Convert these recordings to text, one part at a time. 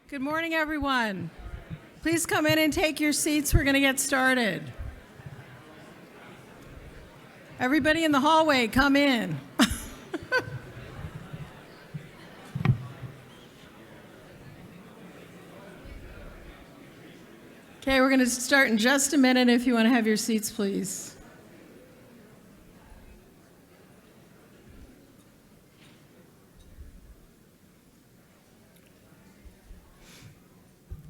Good morning, everyone. Please come in and take your seats. We're going to get started. Everybody in the hallway, come in. Okay, we're going to start in just a minute. If you want to have your seats, please.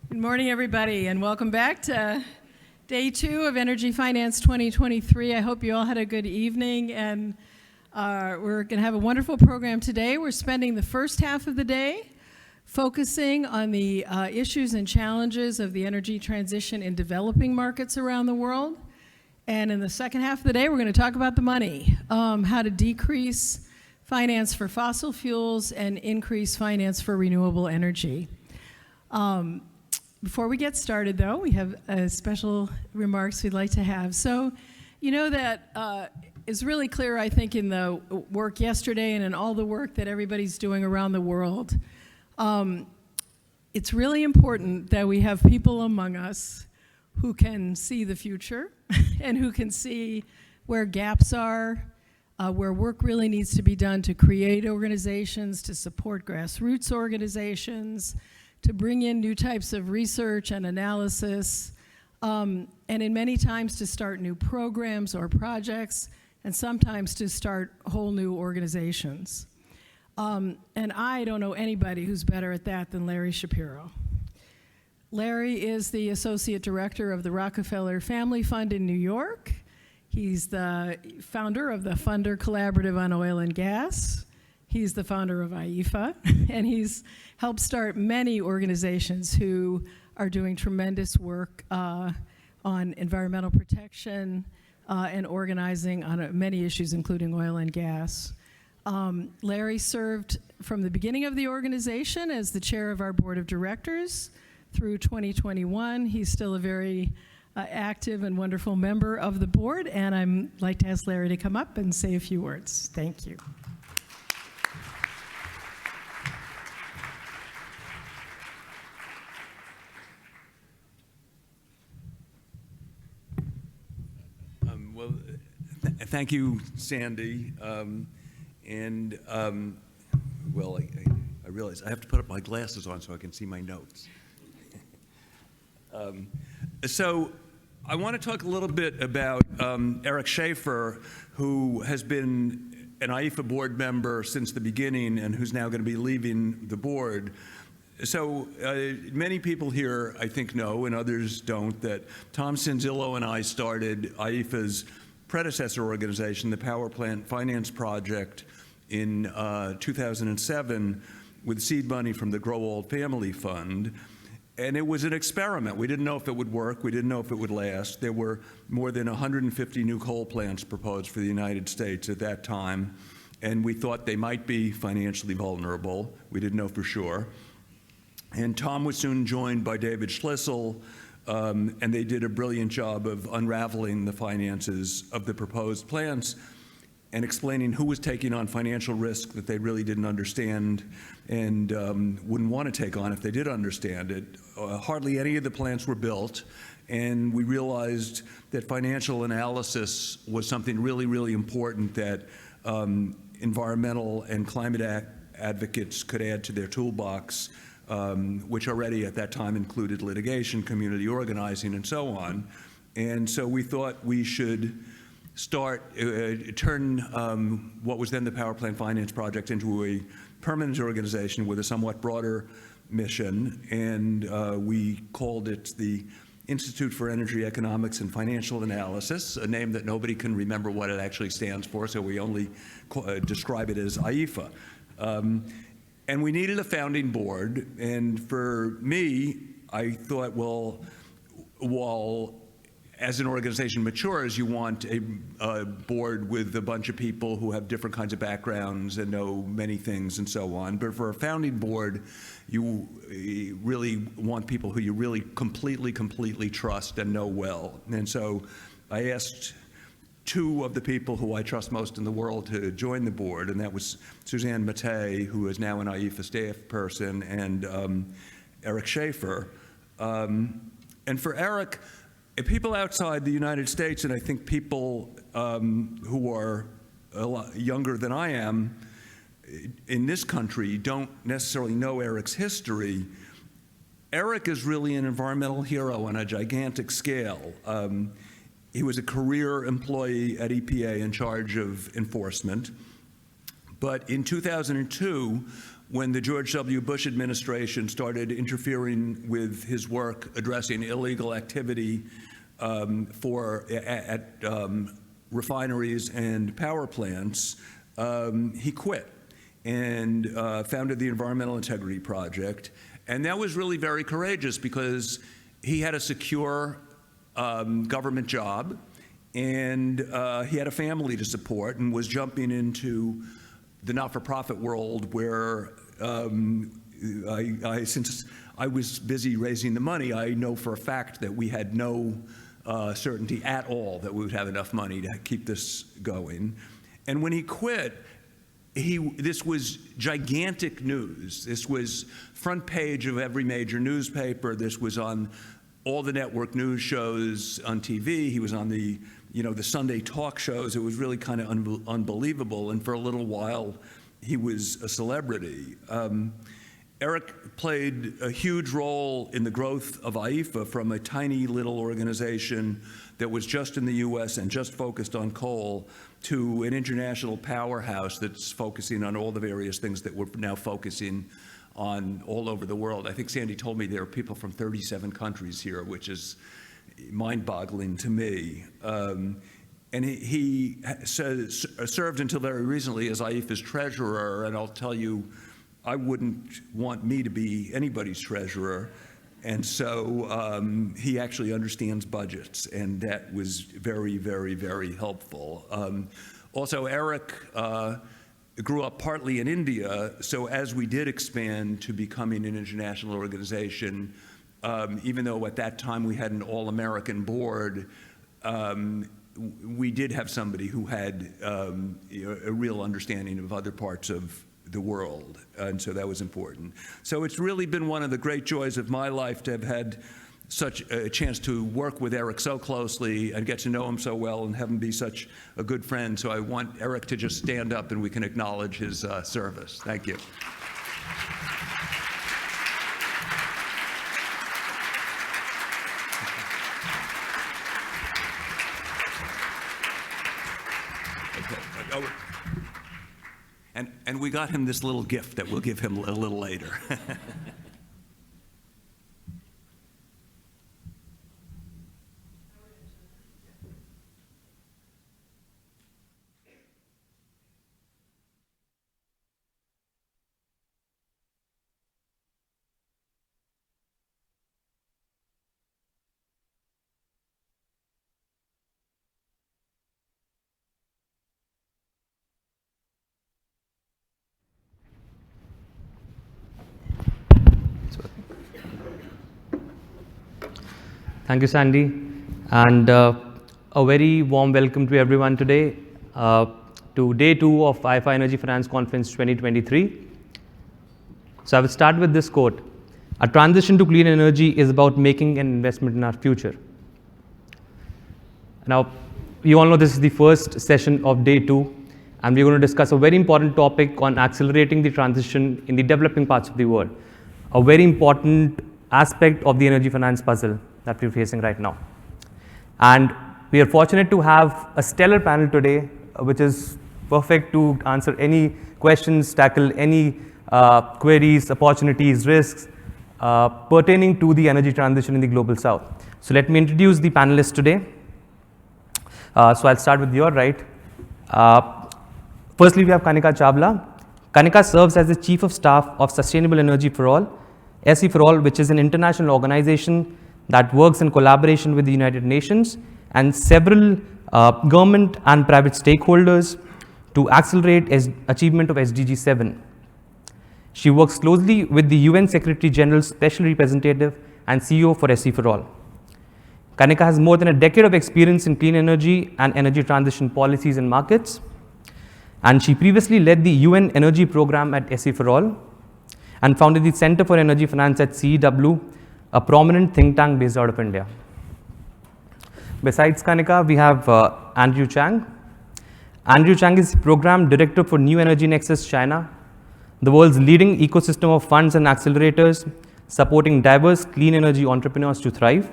Good morning, everybody, and welcome back to Day 2 of Energy Finance 2023. I hope you all had a good evening, and we're going to have a wonderful program today. We're spending the first half of the day focusing on the issues and challenges of the energy transition in developing markets around the world. And in the second half of the day, we're going to talk about the money, how to decrease finance for fossil fuels and increase finance for renewable energy. Before we get started, though, we have special remarks we'd like to have. So, you know that is really clear, I think, in the work yesterday and in all the work that everybody's doing around the world. It's really important that we have people among us who can see the future and who can see where gaps are, where work really needs to be done to create organizations, to support grassroots organizations, to bring in new types of research and analysis, and in many times to start new programs or projects, and sometimes to start whole new organizations. And I don't know anybody who's better at that than Larry Shapiro. Larry is the Associate Director of the Rockefeller Family Fund in New York. He's the founder of the Funder Collaborative on Oil and Gas. He's the founder of IEEFA, and he's helped start many organizations who are doing tremendous work on environmental protection and organizing on many issues, including oil and gas. Larry served from the beginning of the organization as the chair of our board of directors through 2021. He's still a very active and wonderful member of the board, and I'd like to ask Larry to come up and say a few words. Thank you. Thank you, Sandy. Well, I realize I have to put up my glasses on so I can see my notes. So I want to talk a little bit about Eric Schaefer, who has been an IEEFA board member since the beginning and who's now going to be leaving the board. So many people here, I think, know, and others don't, that Tom Sanzillo and I started IEEFA's predecessor organization, the Power Plant Finance Project, in 2007 with seed money from the Grow Old Family Fund. And it was an experiment. We didn't know if it would work. We didn't know if it would last. There were more than 150 new coal plants proposed for the United States at that time, and we thought they might be financially vulnerable. We didn't know for sure. And Tom was soon joined by David Schlissel, and they did a brilliant job of unraveling the finances of the proposed plants and explaining who was taking on financial risk that they really didn't understand and wouldn't want to take on if they did understand it. Hardly any of the plants were built, and we realized that financial analysis was something really, really important that environmental and climate advocates could add to their toolbox, which already at that time included litigation, community organizing, and so on. And so we thought we should turn what was then the Power Plant Finance Project into a permanent organization with a somewhat broader mission, and we called it the Institute for Energy Economics and Financial Analysis, a name that nobody can remember what it actually stands for, so we only describe it as IEEFA. And we needed a founding board, and for me, I thought, well, while as an organization matures, you want a board with a bunch of people who have different kinds of backgrounds and know many things and so on. But for a founding board, you really want people who you really completely trust and know well. And so I asked two of the people who I trust most in the world to join the board, and that was Suzanne Mattei, who is now an IEEFA staff person, Eric Schaefer. And for Eric, people outside the United States, and I think people who are a lot younger than I am in this country don't necessarily know Eric's history. Eric is really an environmental hero on a gigantic scale. He was a career employee at EPA in charge of enforcement. But in 2002, when the George W. Bush administration started interfering with his work addressing illegal activity at refineries and power plants, he quit and founded the Environmental Integrity Project. And that was really very courageous because he had a secure government job, and he had a family to support and was jumping into the not-for-profit world where since I was busy raising the money, I know for a fact that we had no certainty at all that we would have enough money to keep this going. And when he quit, this was gigantic news. This was front page of every major newspaper. This was on all the network news shows on TV. He was on the Sunday talk shows. It was really kind of unbelievable. And for a little while, he was a celebrity. Eric played a huge role in the growth of IEEFA from a tiny little organization that was just in the US and just focused on coal to an international powerhouse that's focusing on all the various things that we're now focusing on all over the world. I think Sandy told me there are people from 37 countries here, which is mind-boggling to me. And he served until very recently as IEEFA's treasurer, and I'll tell you, I wouldn't want me to be anybody's treasurer. And so he actually understands budgets, and that was very, very, very helpful. Also, Eric grew up partly in India, so as we did expand to becoming an international organization, even though at that time we had an all-American board, we did have somebody who had a real understanding of other parts of the world, and so that was important. So it's really been one of the great joys of my life to have had such a chance to work with Eric so closely and get to know him so well and have him be such a good friend. So I want Eric to just stand up and we can acknowledge his service. Thank you. And we got him this little gift that we'll give him a little later. Thank you, Sandy, and a very warm welcome to everyone today to day 2 of IEEFA Energy Finance Conference 2023. So I will start with this quote: "A transition to clean energy is about making an investment in our future." Now, you all know this is the first session of day 2, and we're going to discuss a very important topic on accelerating the transition in the developing parts of the world, a very important aspect of the energy finance puzzle that we're facing right now. And we are fortunate to have a stellar panel today, which is perfect to answer any questions, tackle any queries, opportunities, risks pertaining to the energy transition in the global south. So let me introduce the panelists today. So I'll start with your right. Firstly, we have Kanika Chawla. Kanika serves as the Chief of Staff of Sustainable Energy for All, SE for All, which is an international organization that works in collaboration with the United Nations and several government and private stakeholders to accelerate achievement of SDG 7. She works closely with the UN Secretary General's Special Representative and CEO for SE for All. Kanika has more than a decade of experience in clean energy and energy transition policies and markets, and she previously led the UN Energy Program at SE for All, and founded the Center for Energy Finance at CEW, a prominent think tank based out of India. Besides Kanika, we have Andrew Chang. Andrew Chang is Program Director for New Energy Nexus China, the world's leading ecosystem of funds and accelerators, supporting diverse clean energy entrepreneurs to thrive.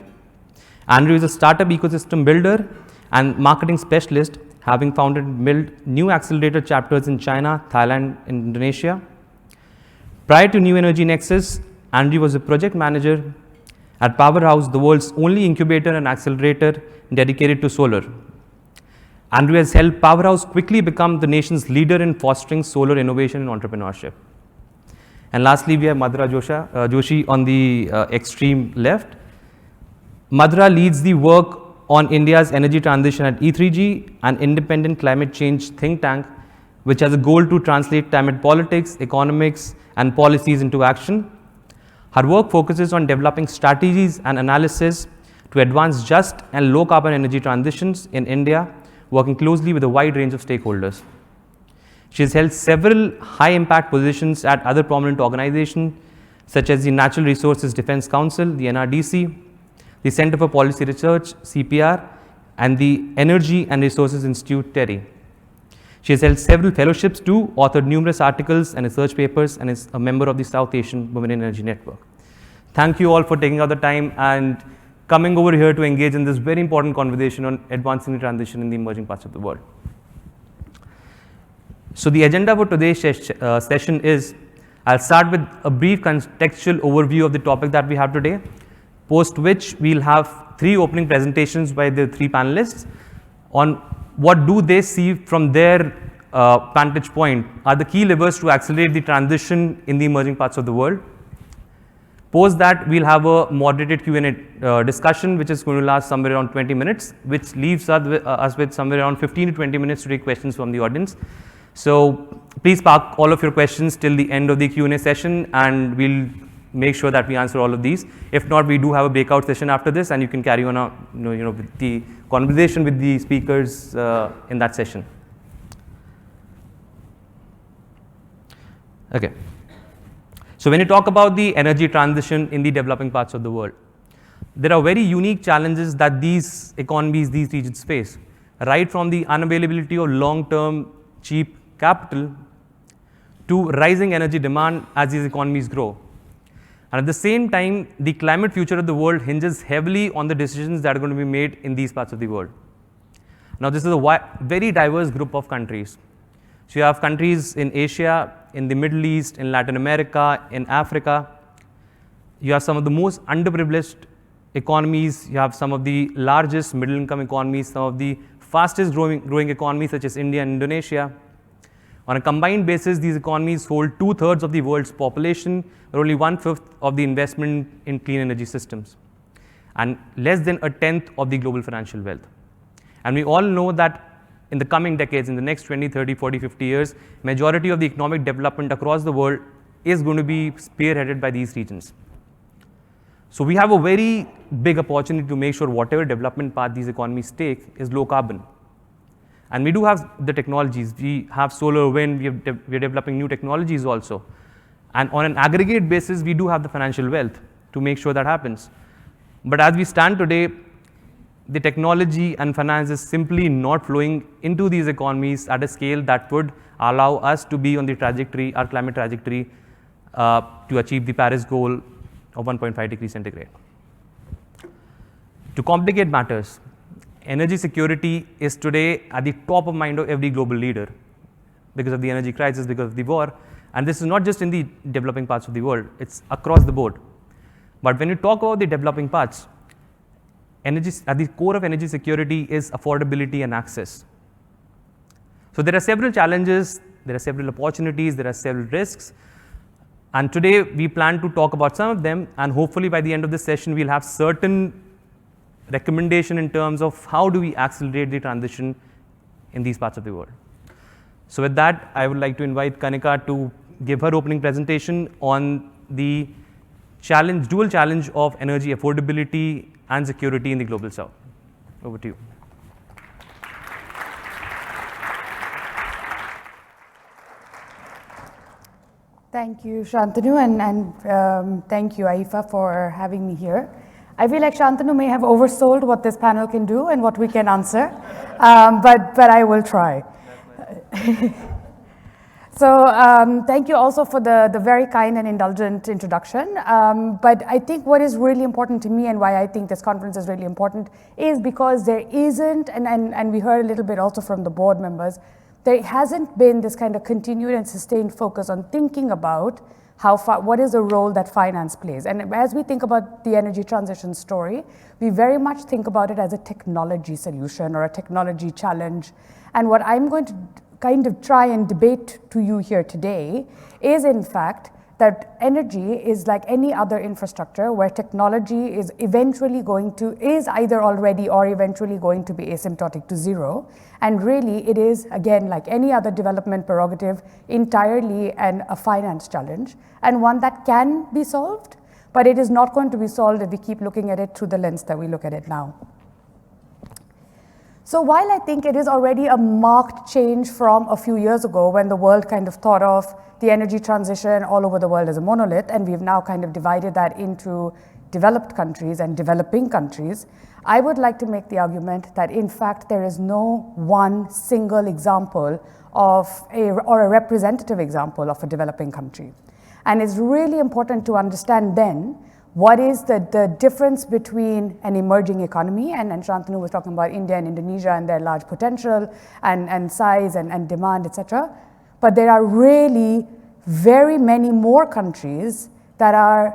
Andrew is a startup ecosystem builder and marketing specialist, having founded and built new accelerator chapters in China, Thailand, and Indonesia. Prior to New Energy Nexus, Andrew was a project manager at Powerhouse, the world's only incubator and accelerator dedicated to solar. Andrew has helped Powerhouse quickly become the nation's leader in fostering solar innovation and entrepreneurship. And lastly, we have Madhura Joshi on the extreme left. Madhura leads the work on India's energy transition at E3G, an independent climate change think tank, which has a goal to translate climate politics, economics, and policies into action. Her work focuses on developing strategies and analysis to advance just and low carbon energy transitions in India, working closely with a wide range of stakeholders. She has held several high impact positions at other prominent organizations such as the Natural Resources Defense Council, the NRDC, the Center for Policy Research, CPR, and the Energy and Resources Institute, TERI. She has held several fellowships too, authored numerous articles and research papers, and is a member of the South Asian Women in Energy Network. Thank you all for taking out the time and coming over here to engage in this very important conversation on advancing the transition in the emerging parts of the world. So the agenda for today's session is, I'll start with a brief contextual overview of the topic that we have today, post which we'll have 3 opening presentations by the 3 panelists on what do they see from their vantage point are the key levers to accelerate the transition in the emerging parts of the world. Post that, we'll have a moderated Q&A discussion, which is going to last somewhere around 20 minutes, which leaves us with somewhere around 15 to 20 minutes to take questions from the audience. So please park all of your questions till the end of the Q&A session, and we'll make sure that we answer all of these. If not, we do have a breakout session after this, and you can carry on with the conversation with the speakers in that session. Okay. So when you talk about the energy transition in the developing parts of the world, there are very unique challenges that these economies, these regions face, right from the unavailability of long-term cheap capital to rising energy demand as these economies grow. And at the same time, the climate future of the world hinges heavily on the decisions that are going to be made in these parts of the world. Now, this is a very diverse group of countries. So you have countries in Asia, in the Middle East, in Latin America, in Africa. You have some of the most underprivileged economies. You have some of the largest middle-income economies, some of the fastest growing economies such as India and Indonesia. On a combined basis, these economies hold 2/3 of the world's population, or only 1/5 of the investment in clean energy systems, and less than 1/10 of the global financial wealth. And we all know that in the coming decades, in the next 20, 30, 40, 50 years, majority of the economic development across the world is going to be spearheaded by these regions. So we have a very big opportunity to make sure whatever development path these economies take is low carbon. And we do have the technologies. We have solar, wind, we are developing new technologies also. And on an aggregate basis, we do have the financial wealth to make sure that happens. But as we stand today, the technology and finance is simply not flowing into these economies at a scale that would allow us to be on the trajectory, our climate trajectory, to achieve the Paris goal of 1.5 degrees centigrade. To complicate matters, energy security is today at the top of mind of every global leader because of the energy crisis, because of the war. And this is not just in the developing parts of the world, it's across the board. But when you talk about the developing parts, at the core of energy security is affordability and access. So there are several challenges, there are several opportunities, there are several risks. And today we plan to talk about some of them, and hopefully by the end of this session we'll have certain recommendation in terms of how do we accelerate the transition in these parts of the world. So with that, I would like to invite Kanika to give her opening presentation on the dual challenge of energy affordability and security in the global south. Over to you. Thank you, Shantanu, and thank you, IEEFA, for having me here. I feel like Shantanu may have oversold what this panel can do and what we can answer, but I will try. So thank you also for the very kind and indulgent introduction. But I think what is really important to me and why I think this conference is really important is because there isn't, and we heard a little bit also from the board members, there hasn't been this kind of continued and sustained focus on thinking about what is the role that finance plays. And as we think about the energy transition story, we very much think about it as a technology solution or a technology challenge. And what I'm going to kind of try and debate to you here today is, in fact, that energy is like any other infrastructure where technology is either already or eventually going to be asymptotic to zero. And really it is, again, like any other development prerogative, entirely a finance challenge, and one that can be solved, but it is not going to be solved if we keep looking at it through the lens that we look at it now. So while I think it is already a marked change from a few years ago when the world kind of thought of the energy transition all over the world as a monolith, and we've now kind of divided that into developed countries and developing countries, I would like to make the argument that in fact there is no one single example or a representative example of a developing country. And it's really important to understand then what is the difference between an emerging economy, and Shantanu was talking about India and Indonesia and their large potential and size and demand, etc. But there are really very many more countries that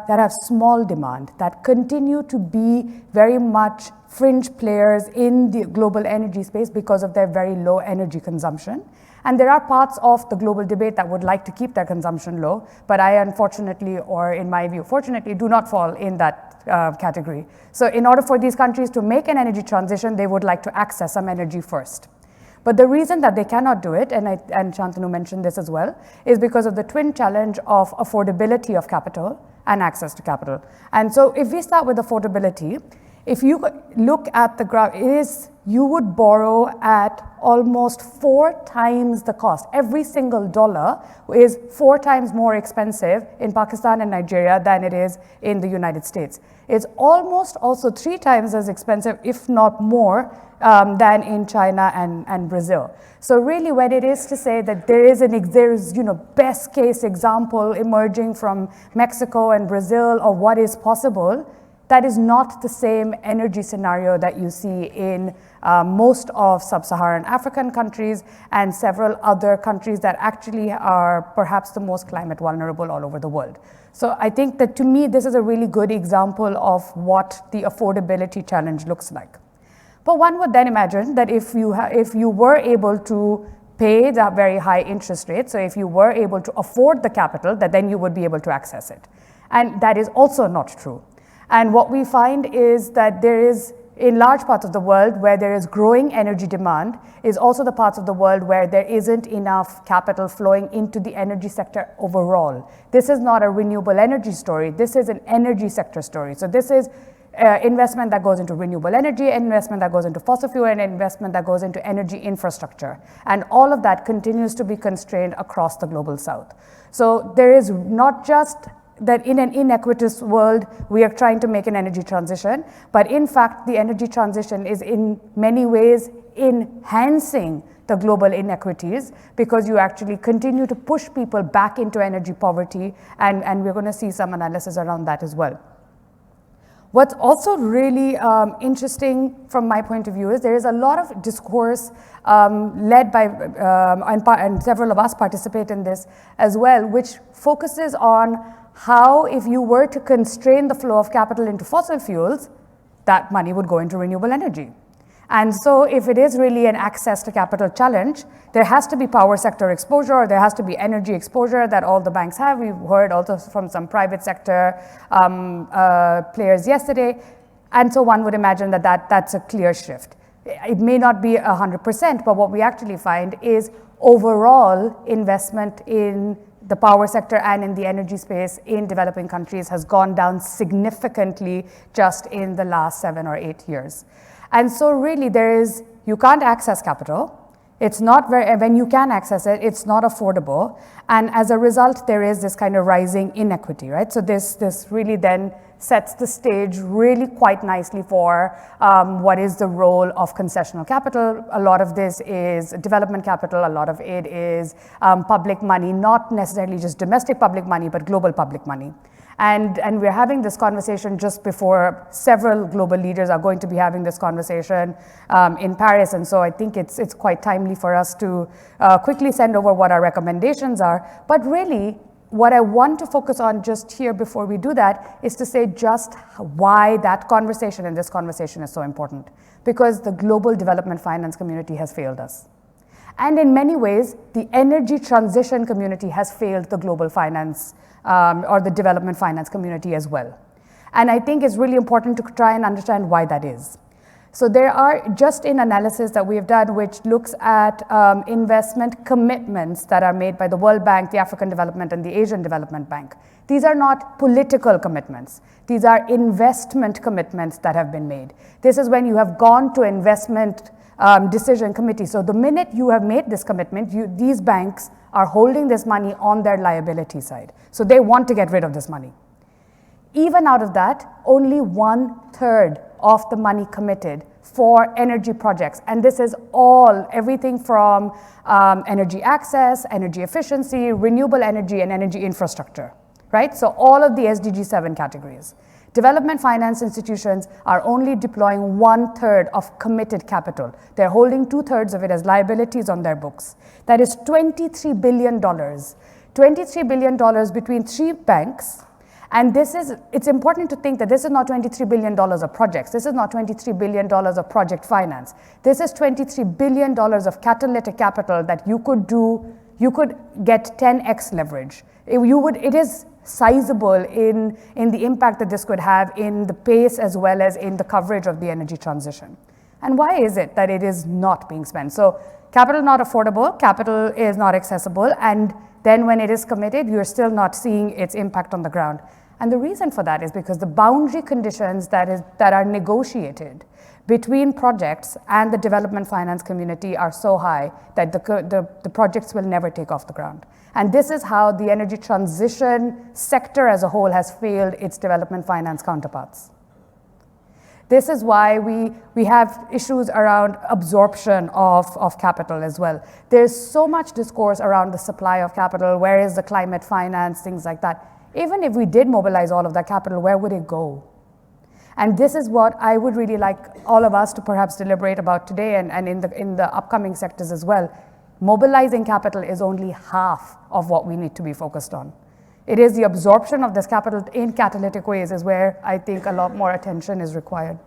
have small demand, that continue to be very much fringe players in the global energy space because of their very low energy consumption. And there are parts of the global debate that would like to keep their consumption low, but I unfortunately, or in my view, fortunately, do not fall in that category. So in order for these countries to make an energy transition, they would like to access some energy first. But the reason that they cannot do it, and Shantanu mentioned this as well, is because of the twin challenge of affordability of capital and access to capital. And so if we start with affordability, if you look at the graph, you would borrow at almost 4 times the cost. Every single dollar is 4 times more expensive in Pakistan and Nigeria than it is in the United States. It's almost also 3 times as expensive, if not more, than in China and Brazil. So really when it is to say that there is best case example emerging from Mexico and Brazil of what is possible, that is not the same energy scenario that you see in most of sub-Saharan African countries and several other countries that actually are perhaps the most climate vulnerable all over the world. So I think that to me, this is a really good example of what the affordability challenge looks like. But one would then imagine that if you were able to pay that very high interest rate, so if you were able to afford the capital, that then you would be able to access it. And that is also not true. And what we find is that there is, in large parts of the world where there is growing energy demand, is also the parts of the world where there isn't enough capital flowing into the energy sector overall. This is not a renewable energy story, this is an energy sector story. So this is investment that goes into renewable energy, investment that goes into fossil fuel, and investment that goes into energy infrastructure. And all of that continues to be constrained across the global south. So there is not just that in an inequitous world, we are trying to make an energy transition, but in fact, the energy transition is in many ways enhancing the global inequities because you actually continue to push people back into energy poverty, and we're going to see some analysis around that as well. What's also really interesting from my point of view is there is a lot of discourse led by, and several of us participate in this as well, which focuses on how if you were to constrain the flow of capital into fossil fuels, that money would go into renewable energy. And so if it is really an access to capital challenge, there has to be power sector exposure, or there has to be energy exposure that all the banks have. We've heard also from some private sector players yesterday. And so one would imagine that that's a clear shift. It may not be 100%, but what we actually find is overall investment in the power sector and in the energy space in developing countries has gone down significantly just in the last 7 or 8 years. And so really you can't access capital. It's not very, when you can access it, it's not affordable. And as a result, there is this kind of rising inequity, right? So this really then sets the stage really quite nicely for what is the role of concessional capital. A lot of this is development capital, a lot of it is public money, not necessarily just domestic public money, but global public money. And we're having this conversation just before several global leaders are going to be having this conversation in Paris. And so I think it's quite timely for us to quickly send over what our recommendations are. But really, what I want to focus on just here before we do that is to say just why that conversation and this conversation is so important. Because the global development finance community has failed us. And in many ways, the energy transition community has failed the global finance or the development finance community as well. And I think it's really important to try and understand why that is. So there are, just in analysis that we have done, which looks at investment commitments that are made by the World Bank, the African Development, and the Asian Development Bank. These are not political commitments. These are investment commitments that have been made. This is when you have gone to investment decision committee. So the minute you have made this commitment, these banks are holding this money on their liability side. So they want to get rid of this money. Even out of that, only 1/3 of the money committed for energy projects. And this is everything from energy access, energy efficiency, renewable energy, and energy infrastructure, right? So all of the SDG 7 categories. Development finance institutions are only deploying 1/3 of committed capital. They're holding 2/3 of it as liabilities on their books. That is $23 billion. $23 billion between 3 banks. And it's important to think that this is not $23 billion of projects. This is not $23 billion of project finance. This is $23 billion of catalytic capital that you could get 10x leverage. It is sizable in the impact that this could have in the pace as well as in the coverage of the energy transition. And why is it that it is not being spent? So capital not affordable, capital is not accessible, and then when it is committed, you're still not seeing its impact on the ground. And the reason for that is because the boundary conditions that are negotiated between projects and the development finance community are so high that the projects will never take off the ground. And this is how the energy transition sector as a whole has failed its development finance counterparts. This is why we have issues around absorption of capital as well. There's so much discourse around the supply of capital, where is the climate finance, things like that. Even if we did mobilize all of that capital, where would it go? And this is what I would really like all of us to perhaps deliberate about today and in the upcoming sectors as well. Mobilizing capital is only half of what we need to be focused on. It is the absorption of this capital in catalytic ways is where I think a lot more attention is required.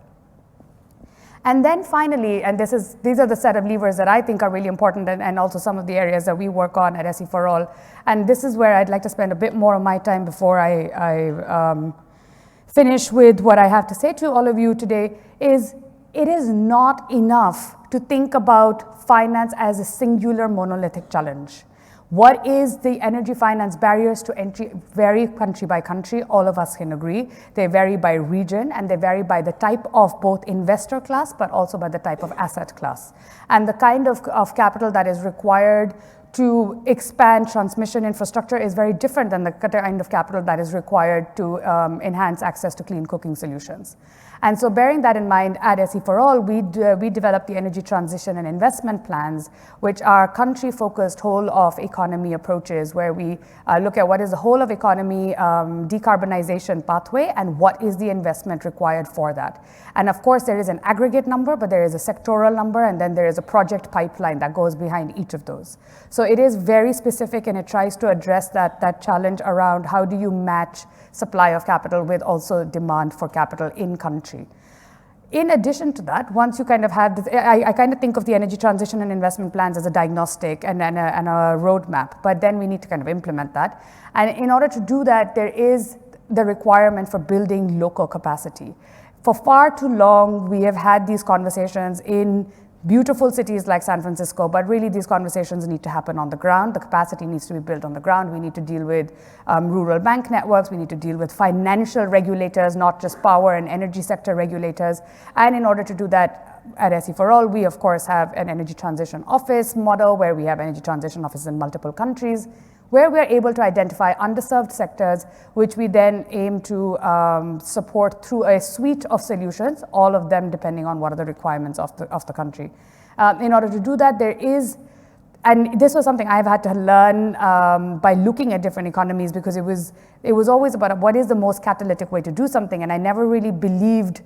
And then finally, and these are the set of levers that I think are really important and also some of the areas that we work on at SE4All. And this is where I'd like to spend a bit more of my time before I finish with what I have to say to all of you today is it is not enough to think about finance as a singular monolithic challenge. What is the energy finance barriers to entry vary country by country, all of us can agree. They vary by region and they vary by the type of both investor class but also by the type of asset class. And the kind of capital that is required to expand transmission infrastructure is very different than the kind of capital that is required to enhance access to clean cooking solutions. And so bearing that in mind, at SE4All, we developed the energy transition and investment plans, which are country-focused whole-of-economy approaches, where we look at what is the whole-of-economy decarbonization pathway and what is the investment required for that. And of course, there is an aggregate number, but there is a sectoral number, and then there is a project pipeline that goes behind each of those. So it is very specific, and it tries to address that challenge around how do you match supply of capital with also demand for capital in country. In addition to that, once you kind of have this, I kind of think of the energy transition and investment plans as a diagnostic and a roadmap, but then we need to kind of implement that. And in order to do that, there is the requirement for building local capacity. For far too long, we have had these conversations in beautiful cities like San Francisco, but really these conversations need to happen on the ground. The capacity needs to be built on the ground. We need to deal with rural bank networks. We need to deal with financial regulators, not just power and energy sector regulators. And in order to do that, at SE for All, we of course have an energy transition office model where we have energy transition offices in multiple countries, where we are able to identify underserved sectors, which we then aim to support through a suite of solutions, all of them depending on what are the requirements of the country. In order to do that, there is, and this was something I've had to learn by looking at different economies, because it was always about what is the most catalytic way to do something, and I never really believed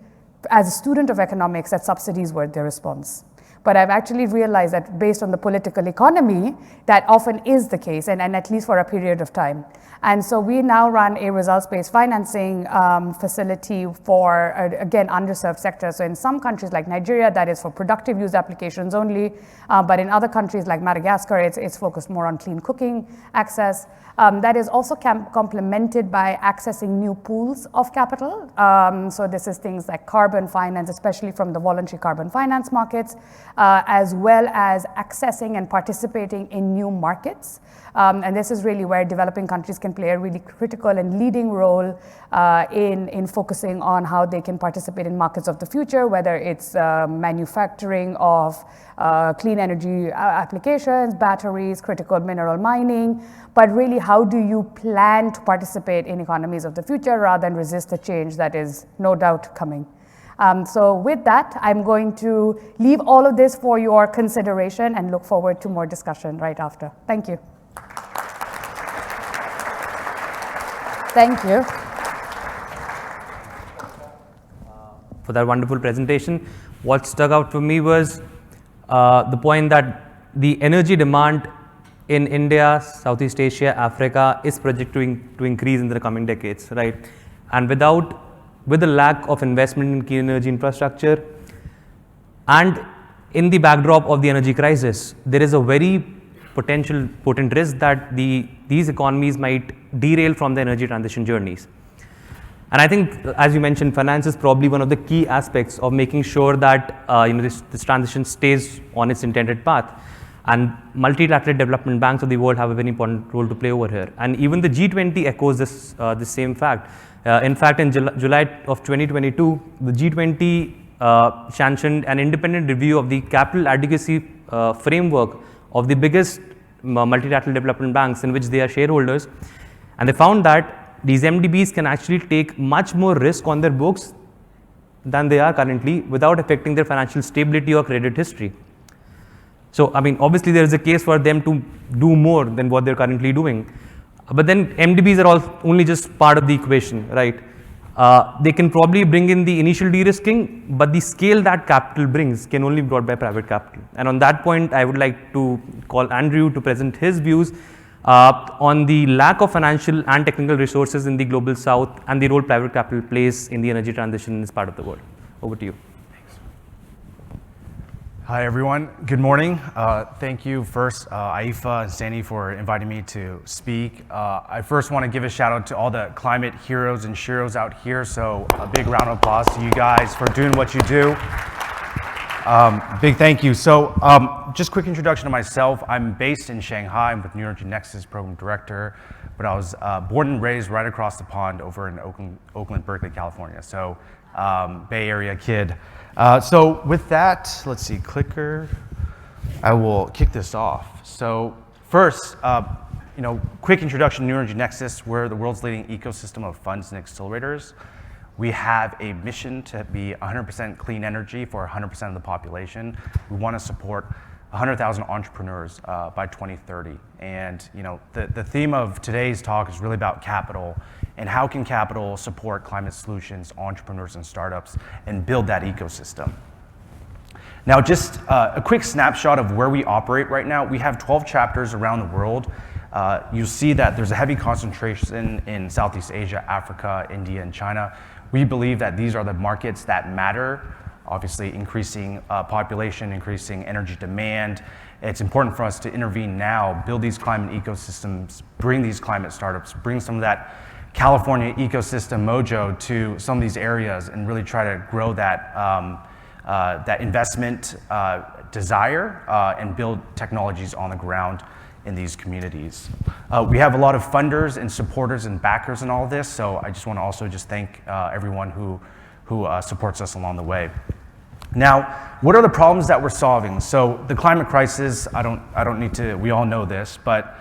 as a student of economics that subsidies were the response. But I've actually realized that based on the political economy, that often is the case, and at least for a period of time. And so we now run a results-based financing facility for, again, underserved sectors. So in some countries like Nigeria, that is for productive use applications only. But in other countries like Madagascar, it's focused more on clean cooking access. That is also complemented by accessing new pools of capital. So this is things like carbon finance, especially from the voluntary carbon finance markets, as well as accessing and participating in new markets. And this is really where developing countries can play a really critical and leading role in focusing on how they can participate in markets of the future, whether it's manufacturing of clean energy applications, batteries, critical mineral mining, but really how do you plan to participate in economies of the future rather than resist the change that is no doubt coming. So with that, I'm going to leave all of this for your consideration and look forward to more discussion right after. Thank you. Thank you. For that wonderful presentation. What stuck out for me was the point that the energy demand in India, Southeast Asia, Africa is projected to increase in the coming decades, right? And with the lack of investment in clean energy infrastructure and in the backdrop of the energy crisis, there is a very potent risk that these economies might derail from the energy transition journeys. And I think, as you mentioned, finance is probably one of the key aspects of making sure that this transition stays on its intended path. And multilateral development banks of the world have a very important role to play over here. And even the G20 echoes this same fact. In fact, in July of 2022, the G20 sanctioned an independent review of the capital adequacy framework of the biggest multilateral development banks in which they are shareholders. And they found that these MDBs can actually take much more risk on their books than they are currently without affecting their financial stability or credit history. So, I mean, obviously there is a case for them to do more than what they're currently doing. But then MDBs are only just part of the equation, right? They can probably bring in the initial de-risking, but the scale that capital brings can only be brought by private capital. And on that point, I would like to call Andrew to present his views on the lack of financial and technical resources in the global south and the role private capital plays in the energy transition in this part of the world. Over to you. Thanks. Hi, everyone. Good morning. Thank you first, IEEFA and Sandy, for inviting me to speak. I first want to give a shout out to all the climate heroes and sheroes out here. So a big round of applause to you guys for doing what you do. Big thank you. So just quick introduction to myself. I'm based in Shanghai. I'm with New Energy Nexus Program Director, but I was born and raised right across the pond over in Oakland, Berkeley, California. So Bay Area kid. So with that, let's see, clicker. I will kick this off. So first, quick introduction to New Energy Nexus. We're the world's leading ecosystem of funds and accelerators. We have a mission to be 100% clean energy for 100% of the population. We want to support 100,000 entrepreneurs by 2030. And the theme of today's talk is really about capital and how can capital support climate solutions, entrepreneurs, and startups, and build that ecosystem. Now, just a quick snapshot of where we operate right now. We have 12 chapters around the world. You'll see that there's a heavy concentration in Southeast Asia, Africa, India, and China. We believe that these are the markets that matter, obviously increasing population, increasing energy demand. It's important for us to intervene now, build these climate ecosystems, bring these climate startups, bring some of that California ecosystem mojo to some of these areas and really try to grow that, that investment desire and build technologies on the ground in these communities. We have a lot of funders and supporters and backers in all of this, so I just want to also just thank everyone who supports us along the way. Now, what are the problems that we're solving? So the climate crisis, I don't need to, we all know this, but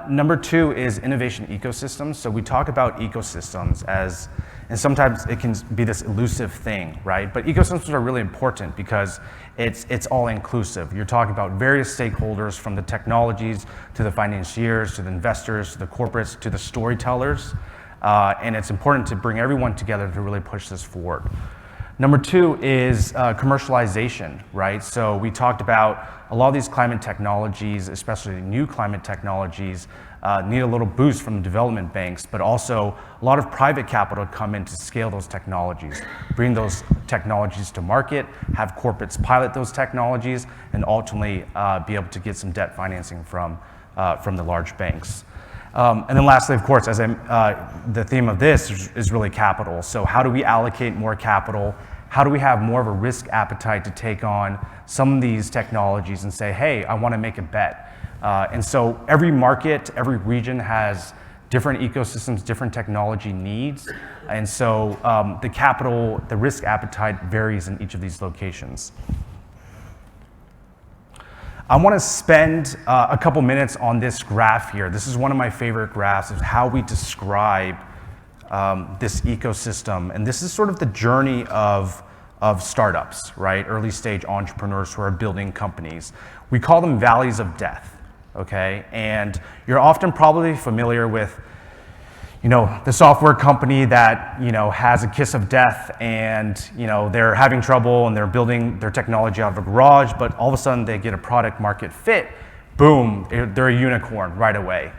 number 2 is innovation ecosystems. So we talk about ecosystems as, and sometimes it can be this elusive thing, right? But ecosystems are really important because it's all inclusive. You're talking about various stakeholders, from the technologies to the financiers, to the investors, to the corporates, to the storytellers. And it's important to bring everyone together to really push this forward. Number 2 is commercialization, right? So we talked about a lot of these climate technologies, especially new climate technologies, need a little boost from the development banks, but also a lot of private capital come in to scale those technologies, bring those technologies to market, have corporates pilot those technologies, and ultimately be able to get some debt financing from the large banks. And then lastly, of course, as the theme of this is really capital. So how do we allocate more capital? How do we have more of a risk appetite to take on some of these technologies and say, hey, I want to make a bet? And so every market, every region has different ecosystems, different technology needs. And so the capital, the risk appetite varies in each of these locations. I want to spend a couple minutes on this graph here. This is one of my favorite graphs of how we describe this ecosystem. And this is sort of the journey of startups, right? Early stage entrepreneurs who are building companies. We call them valleys of death, okay? And you're often probably familiar with, you know, the software company that, you know, has a kiss of death and, you know, they're having trouble and they're building their technology out of a garage, but all of a sudden they get a product market fit, boom, they're a unicorn right away.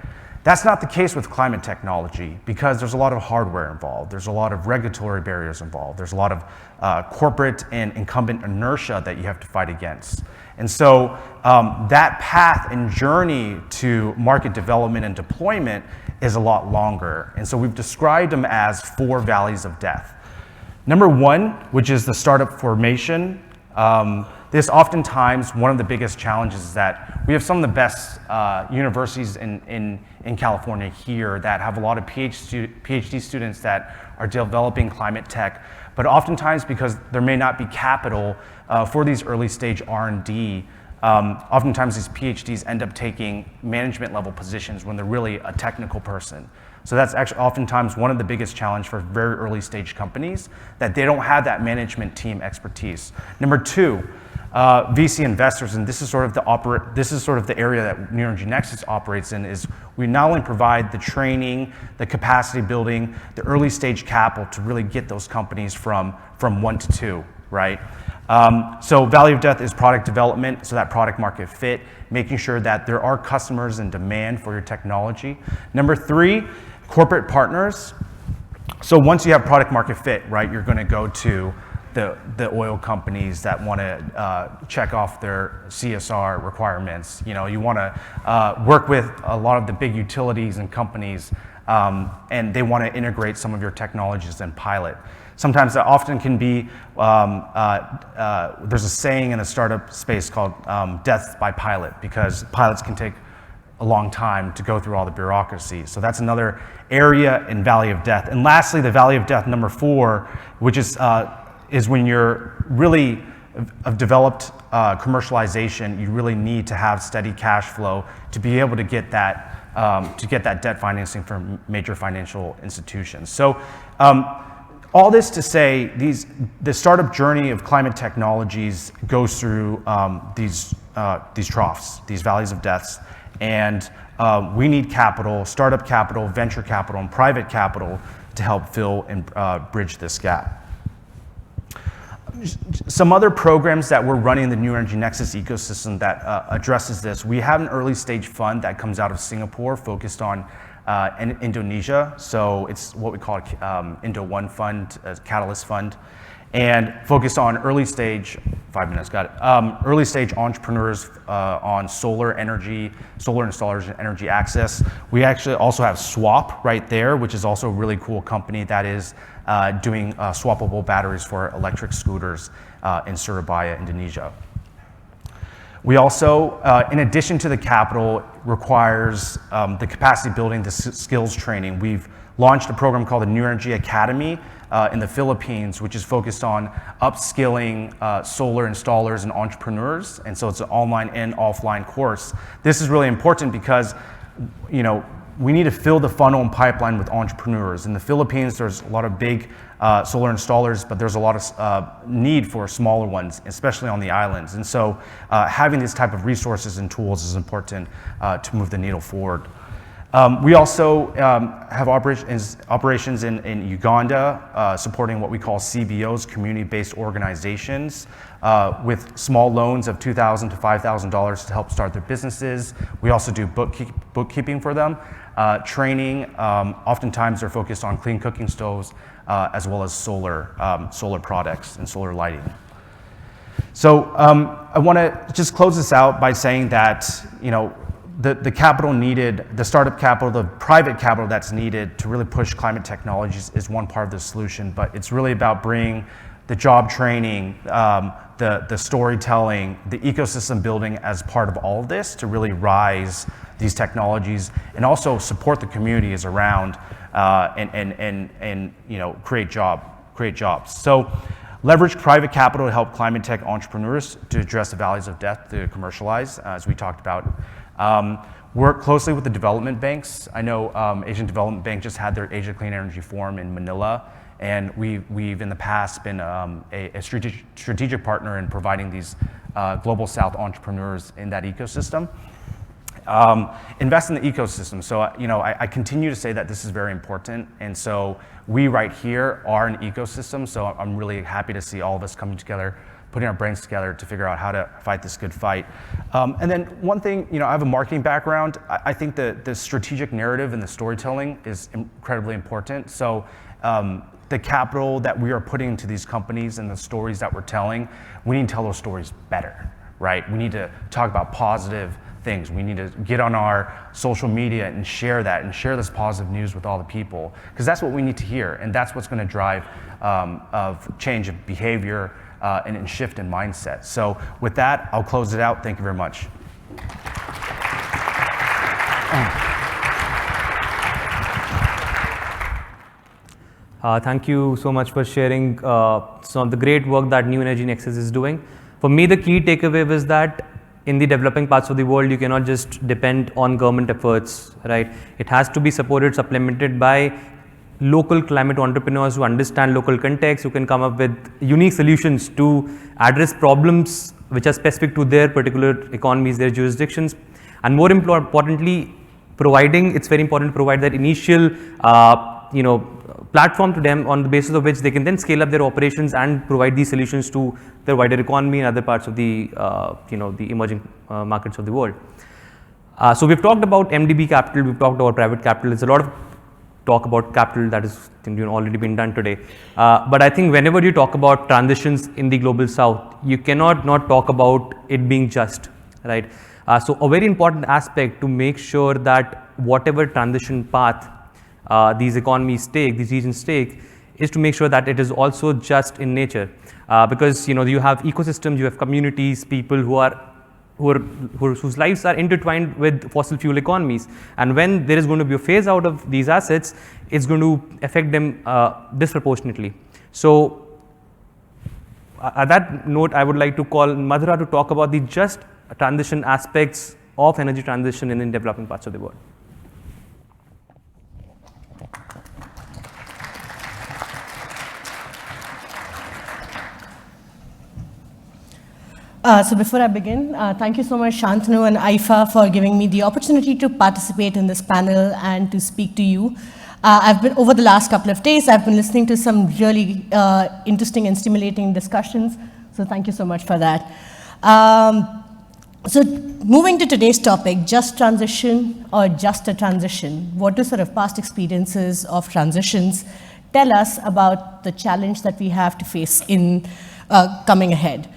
That's not the case with climate technology because there's a lot of hardware involved. There's a lot of regulatory barriers involved. There's a lot of corporate and incumbent inertia that you have to fight against. And so that path and journey to market development and deployment is a lot longer. And so we've described them as 4 valleys of death. Number 1, which is the startup formation. This oftentimes, one of the biggest challenges is that we have some of the best universities in California here that have a lot of PhD students that are developing climate tech, but oftentimes because there may not be capital for these early stage R&D, oftentimes these PhDs end up taking management level positions when they're really a technical person. So that's actually oftentimes one of the biggest challenges for very early stage companies, that they don't have that management team expertise. Number 2, VC investors, and this is sort of the area that New Energy Nexus operates in, is we not only provide the training, the capacity building, the early stage capital to really get those companies from 1 to 2, right? So Valley of Death is product development, so that product market fit, making sure that there are customers in demand for your technology. Number 3, corporate partners. So once you have product market fit, right, you're going to go to the oil companies that want to check off their CSR requirements. You know, you want to work with a lot of the big utilities and companies, and they want to integrate some of your technologies and pilot. Sometimes that often can be, there's a saying in the startup space called death by pilot, because pilots can take a long time to go through all the bureaucracy. So that's another area in Valley of Death. And lastly, the Valley of Death number 4, which is when you're really have developed commercialization, you really need to have steady cash flow to be able to get that debt financing from major financial institutions. So all this to say, the startup journey of climate technologies goes through these troughs, these valleys of deaths, and we need capital, startup capital, venture capital, and private capital to help fill and bridge this gap. Some other programs that we're running in the New Energy Nexus ecosystem that addresses this. We have an early stage fund that comes out of Singapore focused on Indonesia. So it's what we call Indo One Fund, a Catalyst Fund, and focused on early stage, 5 minutes, got it, early stage entrepreneurs on solar energy, solar installers and energy access. We actually also have Swap right there, which is also a really cool company that is doing swappable batteries for electric scooters in Surabaya, Indonesia. We also, in addition to the capital, requires the capacity building, the skills training. We've launched a program called the New Energy Academy in the Philippines, which is focused on upskilling solar installers and entrepreneurs. And so it's an online and offline course. This is really important because, we need to fill the funnel and pipeline with entrepreneurs. In the Philippines, there's a lot of big solar installers, but there's a lot of need for smaller ones, especially on the islands. And so having these type of resources and tools is important to move the needle forward. We also have operations in Uganda, supporting what we call CBOs, community-based organizations, with small loans of $2,000 to $5,000 to help start their businesses. We also do bookkeeping for them. Training, oftentimes they're focused on clean cooking stoves, as well as solar products and solar lighting. So I want to just close this out by saying that, the capital needed, the startup capital, the private capital that's needed to really push climate technologies is one part of the solution, but it's really about bringing the job training, the storytelling, the ecosystem building as part of all of this to really rise these technologies and also support the communities around and create jobs. So leverage private capital to help climate tech entrepreneurs to address the valleys of death to commercialize, as we talked about. Work closely with the development banks. I know Asian Development Bank just had their Asia Clean Energy Forum in Manila, and we've in the past been a strategic partner in providing these Global South entrepreneurs in that ecosystem. Invest in the ecosystem. So, I continue to say that this is very important. And so we right here are an ecosystem. So I'm really happy to see all of us coming together, putting our brains together to figure out how to fight this good fight. And then one thing, I have a marketing background. I think that the strategic narrative and the storytelling is incredibly important. So the capital that we are putting into these companies and the stories that we're telling, we need to tell those stories better, right? We need to talk about positive things. We need to get on our social media and share that and share this positive news with all the people, because that's what we need to hear, and that's what's going to drive of change of behavior and a shift in mindset. So with that, I'll close it out. Thank you very much. Thank you so much for sharing some of the great work that New Energy Nexus is doing. For me, the key takeaway was that in the developing parts of the world, you cannot just depend on government efforts, right? It has to be supported, supplemented by local climate entrepreneurs who understand local context, who can come up with unique solutions to address problems which are specific to their particular economies, their jurisdictions. And more importantly, it's very important to provide that initial, platform to them on the basis of which they can then scale up their operations and provide these solutions to the wider economy and other parts of the, the emerging markets of the world. So we've talked about MDB capital, we've talked about private capital. There's a lot of talk about capital that has already been done today. But I think whenever you talk about transitions in the global south, you cannot not talk about it being just, right? So a very important aspect to make sure that whatever transition path these economies take, these regions take, is to make sure that it is also just in nature, because you have ecosystems, you have communities, people whose lives are intertwined with fossil fuel economies, and when there is going to be a phase out of these assets, it's going to affect them disproportionately. So at that note, I would like to call Madhura to talk about the just transition aspects of energy transition in the developing parts of the world. So before I begin, thank you so much, Shantanu and IEEFA, for giving me the opportunity to participate in this panel and to speak to you. Over the last couple of days, I've been listening to some really interesting and stimulating discussions, so thank you so much for that. So moving to today's topic, just transition or just a transition, what do sort of past experiences of transitions tell us about the challenge that we have to face in coming ahead?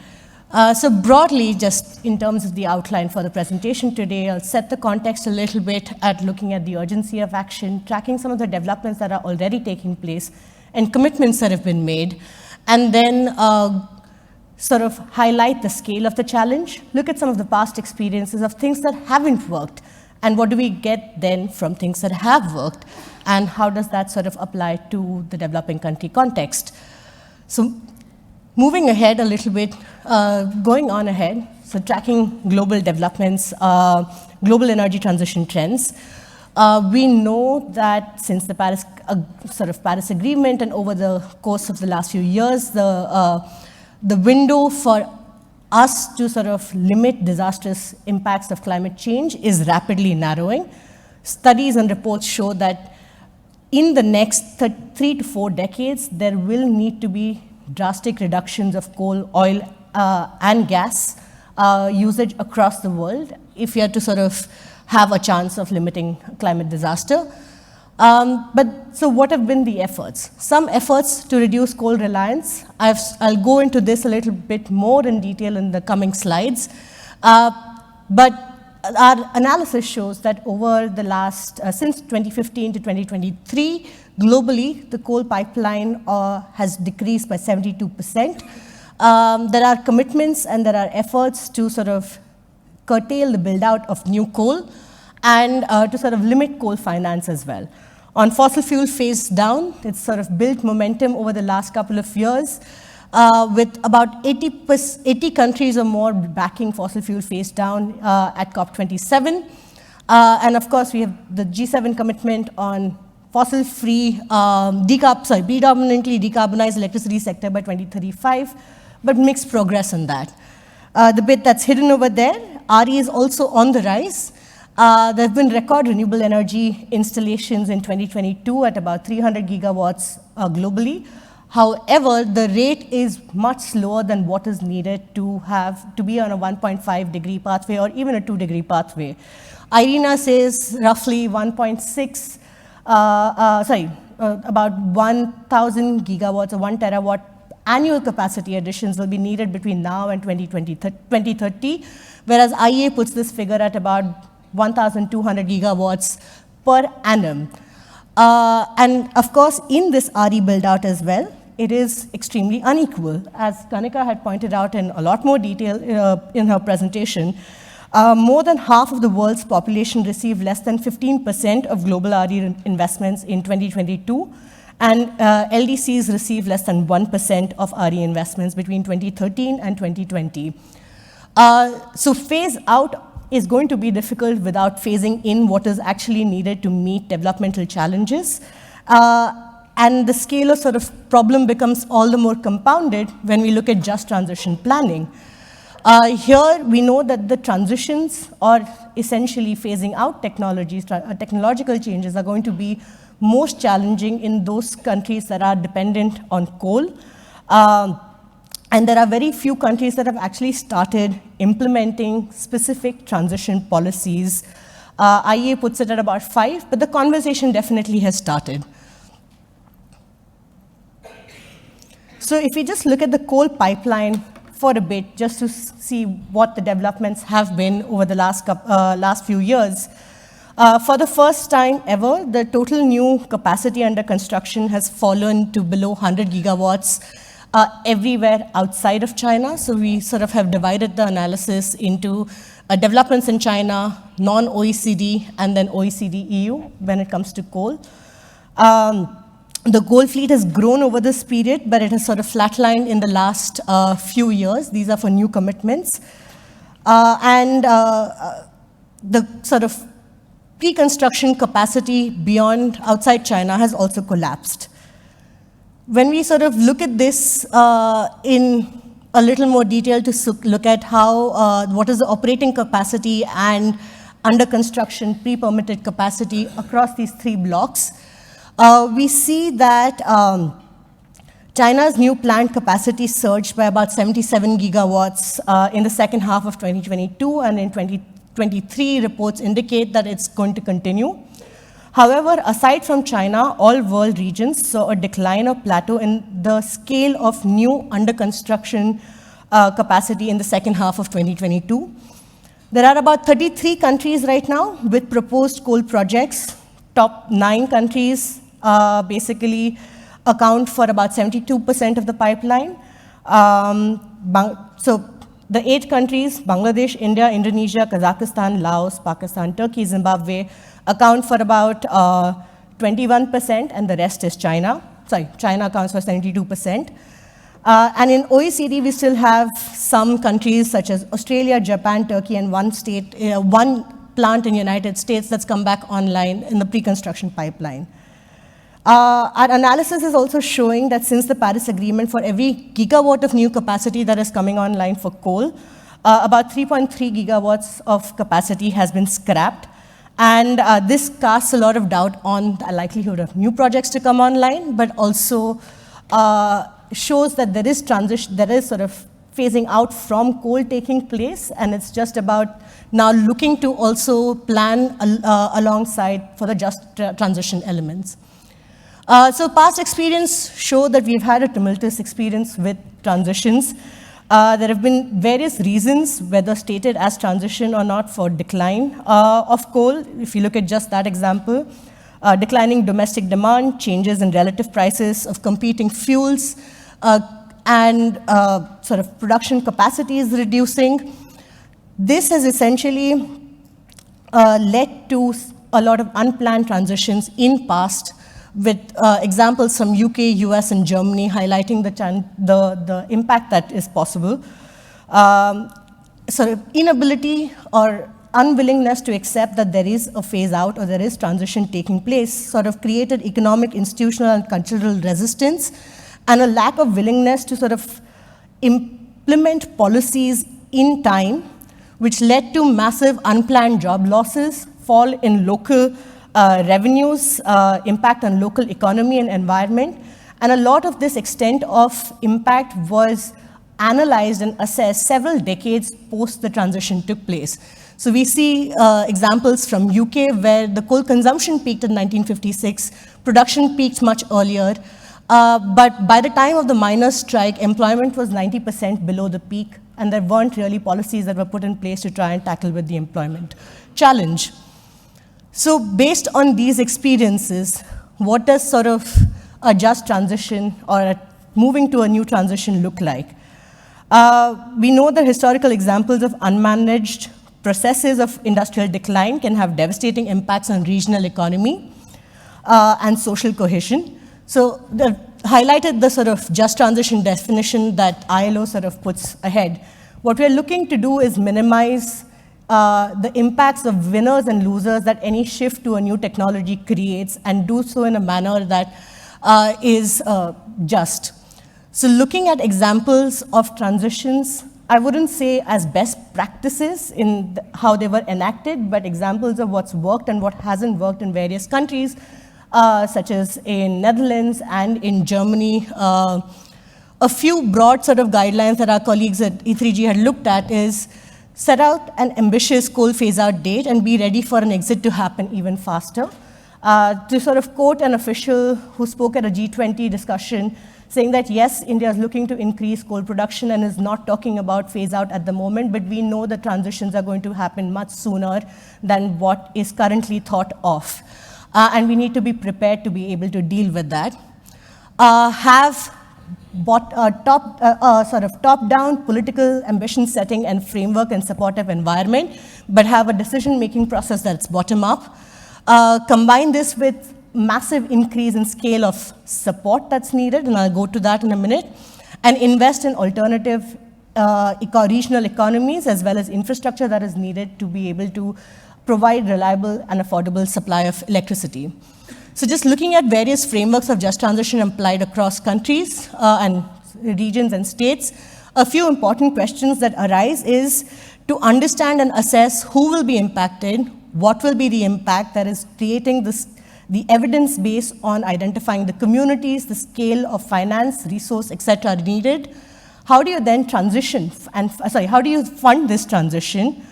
So broadly, just in terms of the outline for the presentation today, I'll set the context a little bit at looking at the urgency of action, tracking some of the developments that are already taking place, and commitments that have been made, and then sort of highlight the scale of the challenge, look at some of the past experiences of things that haven't worked, and what do we get then from things that have worked, and how does that sort of apply to the developing country context. So moving ahead a little bit, going on ahead, so tracking global developments, global energy transition trends. We know that since the Paris Agreement and over the course of the last few years, the window for us to sort of limit disastrous impacts of climate change is rapidly narrowing. Studies and reports show that in the next 3 to 4 decades, there will need to be drastic reductions of coal, oil, and gas usage across the world if we are to sort of have a chance of limiting climate disaster. So what have been the efforts? Some efforts to reduce coal reliance. I'll go into this a little bit more in detail in the coming slides. But our analysis shows that over the last, since 2015 to 2023, globally, the coal pipeline has decreased by 72%. There are commitments and there are efforts to sort of curtail the build out of new coal and to sort of limit coal finance as well. On fossil fuel phase down, it's sort of built momentum over the last couple of years, with about 80 countries or more backing fossil fuel phase down at COP27. And of course, we have the G7 commitment on fossil-free, predominantly decarbonized electricity sector by 2035, but mixed progress on that. The bit that's hidden over there, RE is also on the rise. There have been record renewable energy installations in 2022 at about 300 gigawatts globally. However, the rate is much slower than what is needed to be on a 1.5 degree pathway or even a 2 degree pathway. IRENA says roughly about 1,000 gigawatts or 1 terawatt annual capacity additions will be needed between now and 2030, whereas IEA puts this figure at about 1,200 gigawatts per annum. And of course, in this RE build out as well, it is extremely unequal. As Kanika had pointed out in a lot more detail in her presentation, more than half of the world's population received less than 15% of global RE investments in 2022, and LDCs received less than 1% of RE investments between 2013 and 2020. So phase out is going to be difficult without phasing in what is actually needed to meet developmental challenges. And the scale of sort of problem becomes all the more compounded when we look at just transition planning. Here, we know that the transitions or essentially phasing out technologies, technological changes are going to be most challenging in those countries that are dependent on coal. And there are very few countries that have actually started implementing specific transition policies. IEA puts it at about 5, but the conversation definitely has started. So if we just look at the coal pipeline for a bit, just to see what the developments have been over the last few years, for the first time ever, the total new capacity under construction has fallen to below 100 gigawatts everywhere outside of China. So we sort of have divided the analysis into developments in China, non-OECD, and then OECD EU when it comes to coal. The coal fleet has grown over this period, but it has sort of flatlined in the last few years. These are for new commitments. The sort of pre-construction capacity beyond outside China has also collapsed. When we sort of look at this in a little more detail to look at how, what is the operating capacity and under construction pre-permitted capacity across these 3 blocks, we see that China's new plant capacity surged by about 77 gigawatts in the second half of 2022, and in 2023 reports indicate that it's going to continue. However, aside from China, all world regions saw a decline or plateau in the scale of new under construction capacity in the second half of 2022. There are about 33 countries right now with proposed coal projects. Top 9 countries basically account for about 72% of the pipeline. So the 8 countries, Bangladesh, India, Indonesia, Kazakhstan, Laos, Pakistan, Turkey, Zimbabwe, account for about 21%, and the rest is China. Sorry, China accounts for 72%. And in OECD, we still have some countries such as Australia, Japan, Turkey, and one plant in the United States that's come back online in the pre-construction pipeline. Our analysis is also showing that since the Paris Agreement, for every gigawatt of new capacity that is coming online for coal, about 3.3 gigawatts of capacity has been scrapped. And this casts a lot of doubt on the likelihood of new projects to come online, but also shows that there is transition, there is sort of phasing out from coal taking place, and it's just about now looking to also plan alongside for the just transition elements. So past experience show that we've had a tumultuous experience with transitions. There have been various reasons, whether stated as transition or not, for decline of coal. If you look at just that example, declining domestic demand, changes in relative prices of competing fuels, and sort of production capacity is reducing. This has essentially led to a lot of unplanned transitions in past, with examples from UK, US, and Germany highlighting the impact that is possible. Sort of inability or unwillingness to accept that there is a phase out or there is transition taking place sort of created economic, institutional, and cultural resistance, and a lack of willingness to sort of implement policies in time, which led to massive unplanned job losses, fall in local revenues, impact on local economy and environment. And a lot of this extent of impact was analyzed and assessed several decades post the transition took place. So we see examples from UK where the coal consumption peaked in 1956, production peaked much earlier, but by the time of the miners' strike, employment was 90% below the peak, and there weren't really policies that were put in place to try and tackle with the employment challenge. So based on these experiences, what does sort of a just transition or moving to a new transition look like? We know that historical examples of unmanaged processes of industrial decline can have devastating impacts on regional economy and social cohesion. So highlighted the sort of just transition definition that ILO sort of puts ahead. What we're looking to do is minimize the impacts of winners and losers that any shift to a new technology creates, and do so in a manner that is just. So looking at examples of transitions, I wouldn't say as best practices in how they were enacted, but examples of what's worked and what hasn't worked in various countries, such as in Netherlands and in Germany. A few broad sort of guidelines that our colleagues at E3G had looked at is set out an ambitious coal phase-out date and be ready for an exit to happen even faster. To sort of quote an official who spoke at a G20 discussion, saying that yes, India is looking to increase coal production and is not talking about phase-out at the moment, but we know the transitions are going to happen much sooner than what is currently thought of. And we need to be prepared to be able to deal with that. Have sort of top-down political ambition setting and framework and supportive environment, but have a decision-making process that's bottom-up. Combine this with massive increase in scale of support that's needed, and I'll go to that in a minute, and invest in alternative regional economies as well as infrastructure that is needed to be able to provide reliable and affordable supply of electricity. So just looking at various frameworks of just transition applied across countries and regions and states, a few important questions that arise is to understand and assess who will be impacted, what will be the impact that is creating this, the evidence base on identifying the communities, the scale of finance, resource, et cetera needed. How do you then transition, and how do you fund this transition?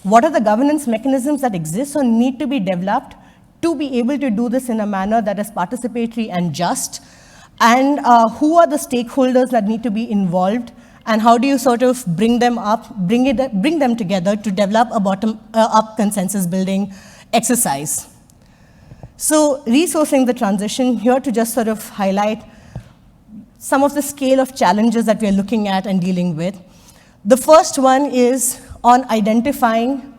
What are the governance mechanisms that exist or need to be developed to be able to do this in a manner that is participatory and just? And who are the stakeholders that need to be involved? And how do you sort of bring them together to develop a bottom-up consensus building exercise? So resourcing the transition, here to just sort of highlight some of the scale of challenges that we're looking at and dealing with. The first one is on identifying,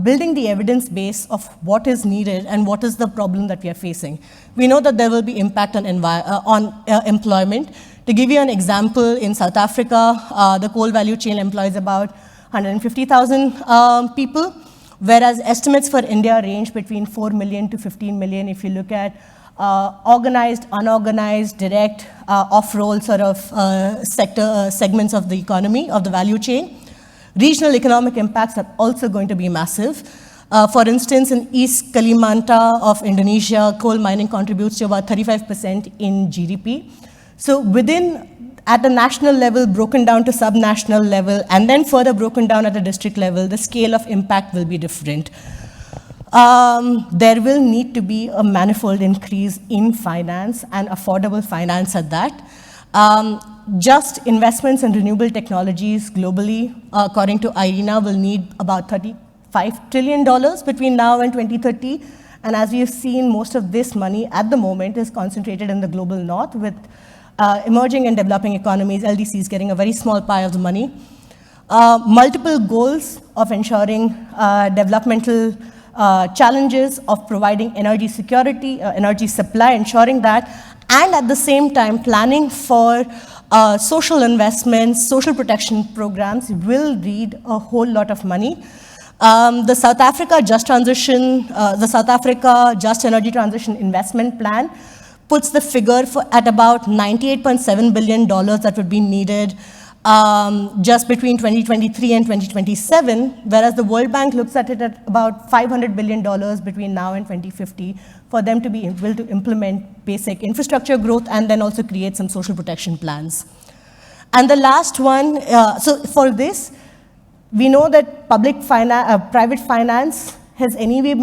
building the evidence base of what is needed and what is the problem that we are facing. We know that there will be impact on, employment. To give you an example, in South Africa, the coal value chain employs about 150,000 people, whereas estimates for India range between 4 million to 15 million if you look at organized, unorganized, direct, off-roll sort of segments of the economy, of the value chain. Regional economic impacts are also going to be massive. For instance, in East Kalimantan of Indonesia, coal mining contributes to about 35% in GDP. So at the national level, broken down to sub-national level, and then further broken down at the district level, the scale of impact will be different. There will need to be a manifold increase in finance and affordable finance at that. Just investments in renewable technologies globally, according to IRENA, will need about $35 trillion between now and 2030. And as we have seen, most of this money at the moment is concentrated in the global north, with emerging and developing economies, LDCs, getting a very small pie of the money. Multiple goals of ensuring developmental challenges of providing energy security, energy supply, ensuring that, and at the same time planning for social investments, social protection programs will need a whole lot of money. The South Africa Just Energy Transition Investment Plan puts the figure at about $98.7 billion that would be needed just between 2023 and 2027, whereas the World Bank looks at it at about $500 billion between now and 2050 for them to be able to implement basic infrastructure growth and then also create some social protection plans. And the last one, so for this, we know that private finance has anyway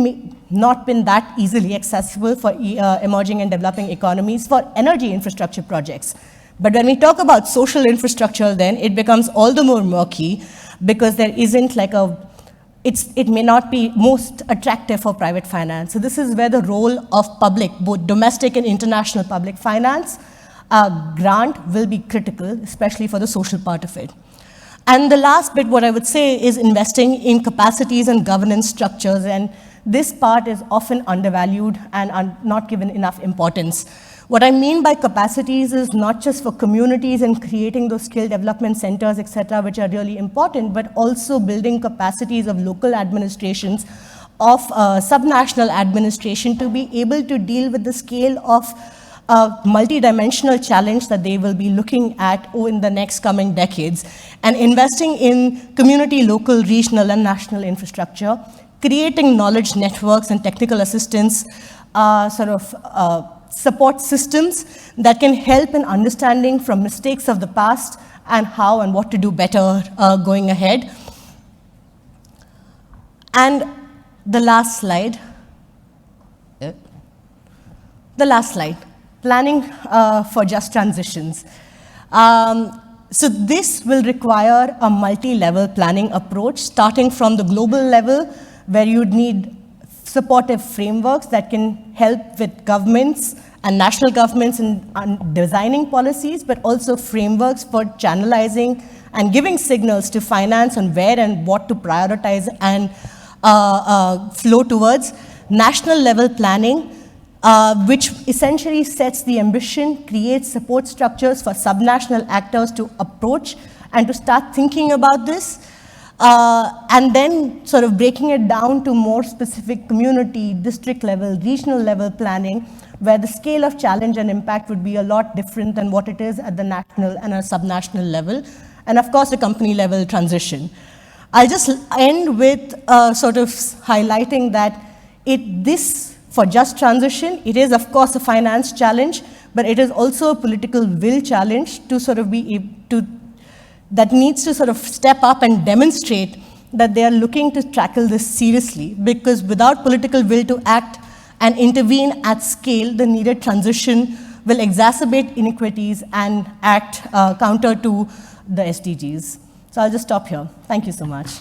not been that easily accessible for emerging and developing economies for energy infrastructure projects. But when we talk about social infrastructure, then it becomes all the more murky because there isn't like it may not be most attractive for private finance. So this is where the role of public, both domestic and international public finance, grant will be critical, especially for the social part of it. And the last bit, what I would say, is investing in capacities and governance structures, and this part is often undervalued and not given enough importance. What I mean by capacities is not just for communities and creating those skill development centers, et cetera, which are really important, but also building capacities of local administrations, of subnational administration to be able to deal with the scale of multidimensional challenge that they will be looking at in the next coming decades, and investing in community, local, regional, and national infrastructure, creating knowledge networks and technical assistance support systems that can help in understanding from mistakes of the past and how and what to do better going ahead. And the last slide. Planning for just transitions. So this will require a multi-level planning approach, starting from the global level, where you'd need supportive frameworks that can help with governments and national governments in designing policies, but also frameworks for channelizing and giving signals to finance on where and what to prioritize and flow towards. National level planning, which essentially sets the ambition, creates support structures for subnational actors to approach and to start thinking about this, and then sort of breaking it down to more specific community, district level, regional level planning, where the scale of challenge and impact would be a lot different than what it is at the national and a subnational level, and of course the company level transition. I'll just end with sort of highlighting that this, for just transition, it is of course a finance challenge, but it is also a political will challenge to sort of be able to, that needs to sort of step up and demonstrate that they are looking to tackle this seriously, because without political will to act and intervene at scale, the needed transition will exacerbate inequities and act counter to the SDGs. So I'll just stop here. Thank you so much.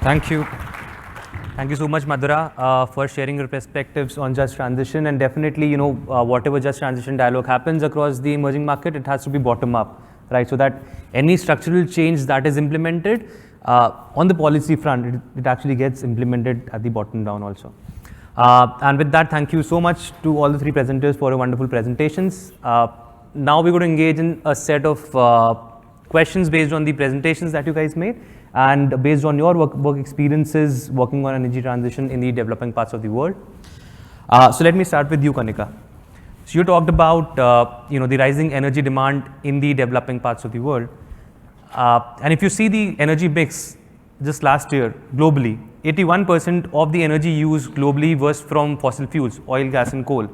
Thank you. Thank you so much, Madhura, for sharing your perspectives on just transition. And definitely, whatever just transition dialogue happens across the emerging market, it has to be bottom up, right? So that any structural change that is implemented on the policy front, it actually gets implemented at the bottom down also. And with that, thank you so much to all the three presenters for your wonderful presentations. Now we're going to engage in a set of questions based on the presentations that you guys made and based on your work experiences working on energy transition in the developing parts of the world. So let me start with you, Kanika. So you talked about the rising energy demand in the developing parts of the world. And if you see the energy mix just last year globally, 81% of the energy used globally was from fossil fuels, oil, gas and coal.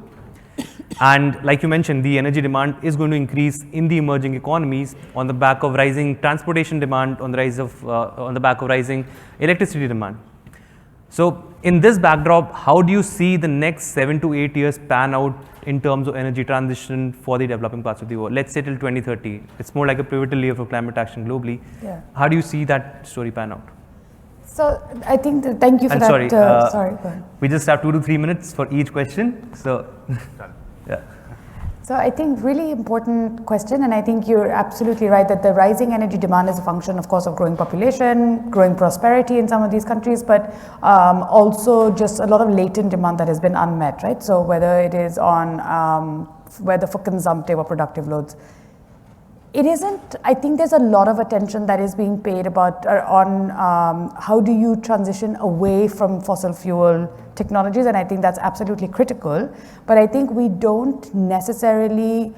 And like you mentioned, the energy demand is going to increase in the emerging economies on the back of rising transportation demand, on the back of rising electricity demand. So in this backdrop, how do you see the next 7 to 8 years pan out in terms of energy transition for the developing parts of the world? Let's say till 2030. It's more like a pivotal year for climate action globally. Yeah. How do you see that story pan out? So I think thank you for And that. sorry, Sorry, go ahead. we just have 2 to 3 minutes for each question. So, yeah. So I think really important question, and I think you're absolutely right that the rising energy demand is a function, of course, of growing population, growing prosperity in some of these countries, but also just a lot of latent demand that has been unmet, right? So whether it is on whether for consumptive or productive loads. It isn't, I think there's a lot of attention that is being paid on how do you transition away from fossil fuel technologies, and I think that's absolutely critical. But I think we don't necessarily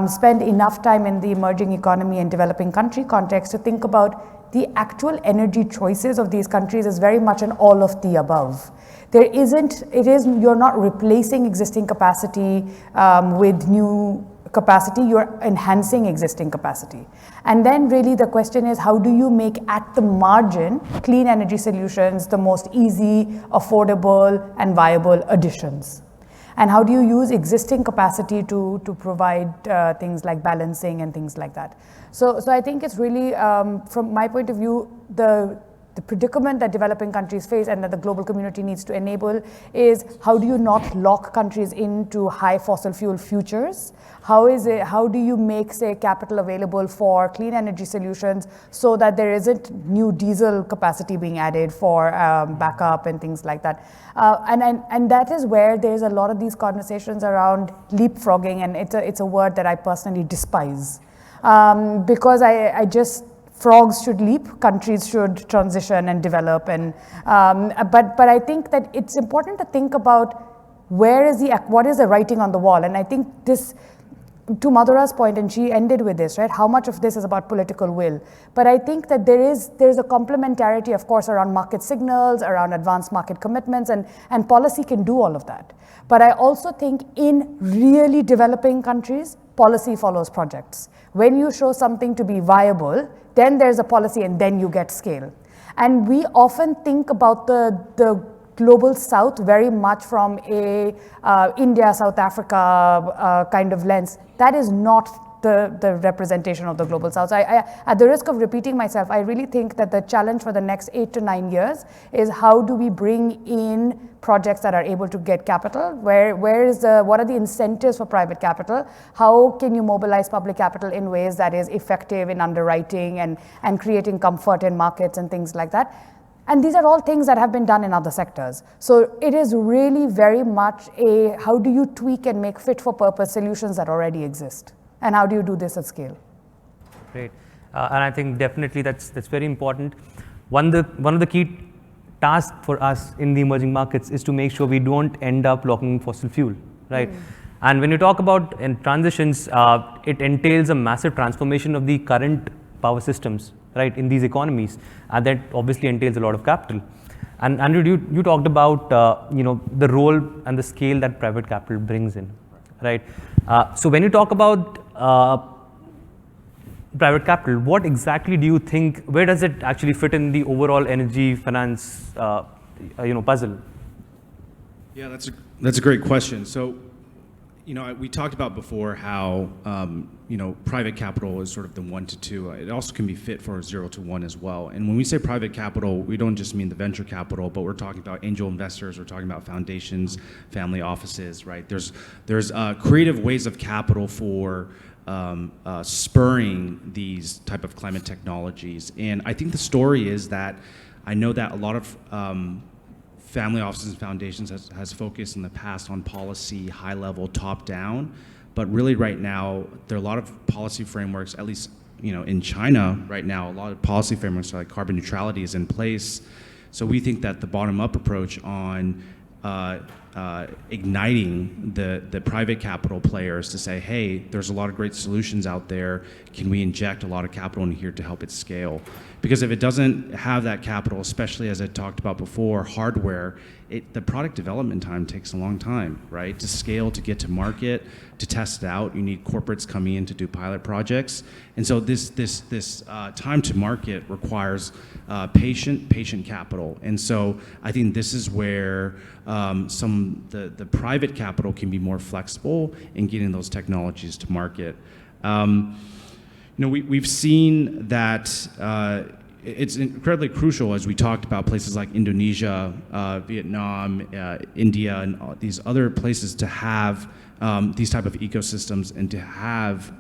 spend enough time in the emerging economy and developing country context to think about the actual energy choices of these countries is very much an all of the above. You're not replacing existing capacity with new capacity, you're enhancing existing capacity. And then really the question is, how do you make at the margin clean energy solutions the most easy, affordable and viable additions? And how do you use existing capacity to provide things like balancing and things like that? So I think it's really, from my point of view, the predicament that developing countries face and that the global community needs to enable is how do you not lock countries into high fossil fuel futures? How do you make, say, capital available for clean energy solutions so that there isn't new diesel capacity being added for backup and things like that? And that is where there's a lot of these conversations around leapfrogging, and it's a word that I personally despise. Because I just, frogs should leap, countries should transition and develop, and but I think that it's important to think about what is the writing on the wall, and I think this, to Madhura's point, and she ended with this, right? How much of this is about political will? But I think that there's a complementarity, of course, around market signals, around advanced market commitments, and policy can do all of that. But I also think in really developing countries, policy follows projects. When you show something to be viable, then there's a policy and then you get scale. And we often think about the global south very much from a India, South Africa kind of lens. That is not the representation of the global south. So at the risk of repeating myself, I really think that the challenge for the next 8 to 9 years is how do we bring in projects that are able to get capital? What are the incentives for private capital? How can you mobilize public capital in ways that is effective in underwriting and creating comfort in markets and things like that? And these are all things that have been done in other sectors. So it is really very much how do you tweak and make fit for purpose solutions that already exist? And how do you do this at scale? Great. And I think definitely that's very important. One of the key tasks for us in the emerging markets is to make sure we don't end up locking fossil fuel, right? And when you talk about transitions, it entails a massive transformation of the current power systems, right, in these economies, and that obviously entails a lot of capital. And Andrew, you talked about the role and the scale that private capital brings in, right? So when you talk about private capital, what exactly do you think, where does it actually fit in the overall energy finance puzzle? Yeah, that's a great question. So, we talked about before how, private capital is sort of the 1 to 2. It also can be fit for 0 to 1 as well. And when we say private capital, we don't just mean the venture capital, but we're talking about angel investors, we're talking about foundations, family offices, right? There's creative ways of capital for spurring these type of climate technologies. And I think the story is that I know that a lot of family offices and foundations has focused in the past on policy, high level, top down, but really right now, there are a lot of policy frameworks, at least in China right now, a lot of policy frameworks like carbon neutrality is in place. So we think that the bottom up approach on igniting the private capital players to say, hey, there's a lot of great solutions out there. Can we inject a lot of capital in here to help it scale? Because if it doesn't have that capital, especially as I talked about before, hardware, the product development time takes a long time, right? To scale, to get to market, to test it out, you need corporates coming in to do pilot projects. And so this time to market requires patient capital. And so I think this is where the private capital can be more flexible in getting those technologies to market. We've seen that it's incredibly crucial, as we talked about places like Indonesia, Vietnam, India, and these other places to have these type of ecosystems and to have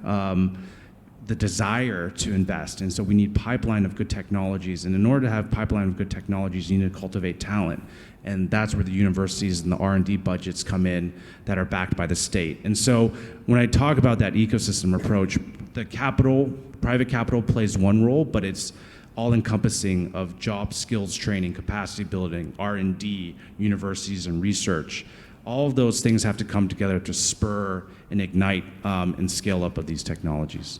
the desire to invest. And so we need pipeline of good technologies. And in order to have pipeline of good technologies, you need to cultivate talent. And that's where the universities and the R&D budgets come in that are backed by the state. And so when I talk about that ecosystem approach, the private capital plays one role, but it's all-encompassing of job skills training, capacity building, R&D, universities, and research. All of those things have to come together to spur and ignite and scale up of these technologies.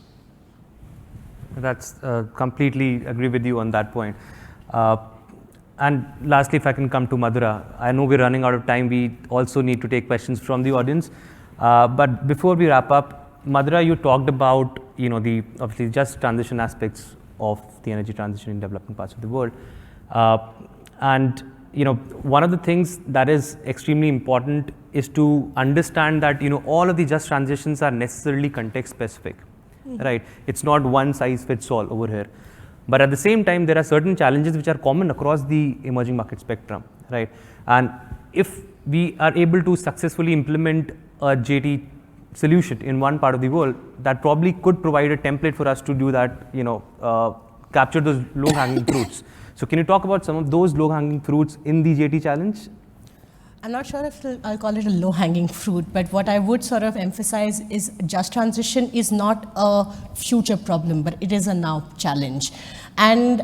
That's completely agree with you on that point. And lastly, if I can come to Madhura, I know we're running out of time. We also need to take questions from the audience. But before we wrap up, Madhura, you talked about the obviously just transition aspects of the energy transition in developing parts of the world. And one of the things that is extremely important is to understand that all of the just transitions are necessarily context specific, right? It's not one size fits all over here. But at the same time, there are certain challenges which are common across the emerging market spectrum, right? And if we are able to successfully implement a JT solution in one part of the world, that probably could provide a template for us to do that, capture those low-hanging fruits. So can you talk about some of those low-hanging fruits in the JT challenge? I'm not sure if I'll call it a low-hanging fruit, but what I would sort of emphasize is just transition is not a future problem, but it is a now challenge. And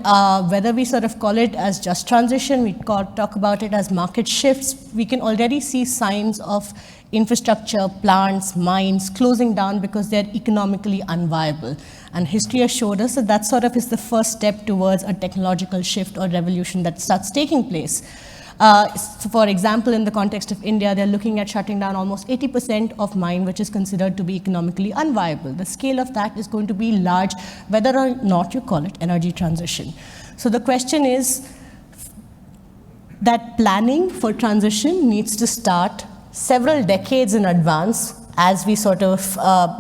whether we sort of call it as just transition, we talk about it as market shifts, we can already see signs of infrastructure, plants, mines closing down because they're economically unviable. And history has showed us that that sort of is the first step towards a technological shift or revolution that starts taking place. So for example, in the context of India, they're looking at shutting down almost 80% of mine, which is considered to be economically unviable. The scale of that is going to be large, whether or not you call it energy transition. So the question is that planning for transition needs to start several decades in advance as we sort of,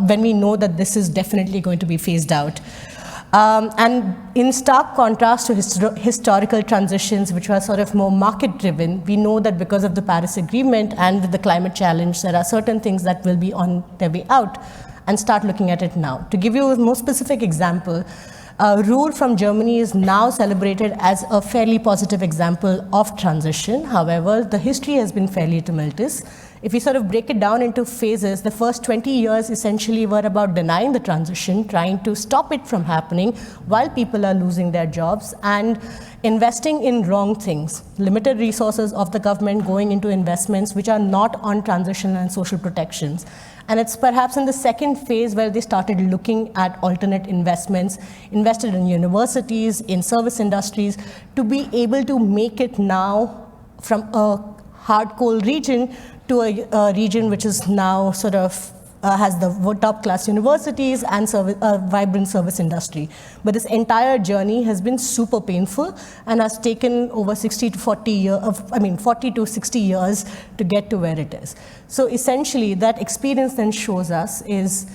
when we know that this is definitely going to be phased out. And in stark contrast to historical transitions, which were sort of more market-driven, we know that because of the Paris Agreement and with the climate challenge, there are certain things that will be on their way out, and start looking at it now. To give you a more specific example, Ruhr from Germany is now celebrated as a fairly positive example of transition. However, the history has been fairly tumultuous. If we sort of break it down into phases, the first 20 years essentially were about denying the transition, trying to stop it from happening while people are losing their jobs, and investing in wrong things. Limited resources of the government going into investments which are not on transition and social protections. And it's perhaps in the second phase where they started looking at alternate investments, invested in universities, in service industries, to be able to make it now from a hard coal region to a region which is now sort of has the top-class universities and vibrant service industry. But this entire journey has been super painful and has taken over 40 to 60 years to get to where it is. So essentially, that experience then shows us is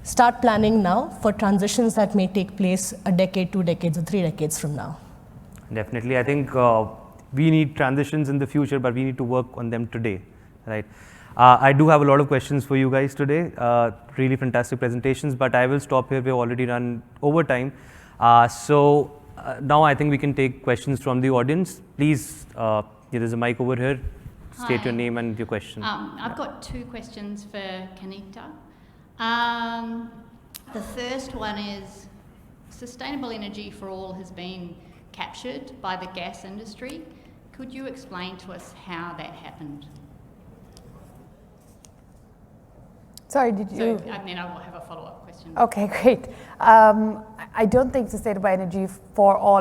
start planning now for transitions that may take place a decade, 2 decades, or 3 decades from now. Definitely. I think we need transitions in the future, but we need to work on them today, right? I do have a lot of questions for you guys today. Really fantastic presentations, but I will stop here. We've already run over time. So now I think we can take questions from the audience. Please, there's a mic over here. State Hi. your name and your question. I've got 2 questions for Kanika. The first one is, sustainable energy for all has been captured by the gas industry. Could you explain to us how that happened? Sorry, did you? So, and then I will have a follow-up question. Okay, great. I don't think sustainable energy for all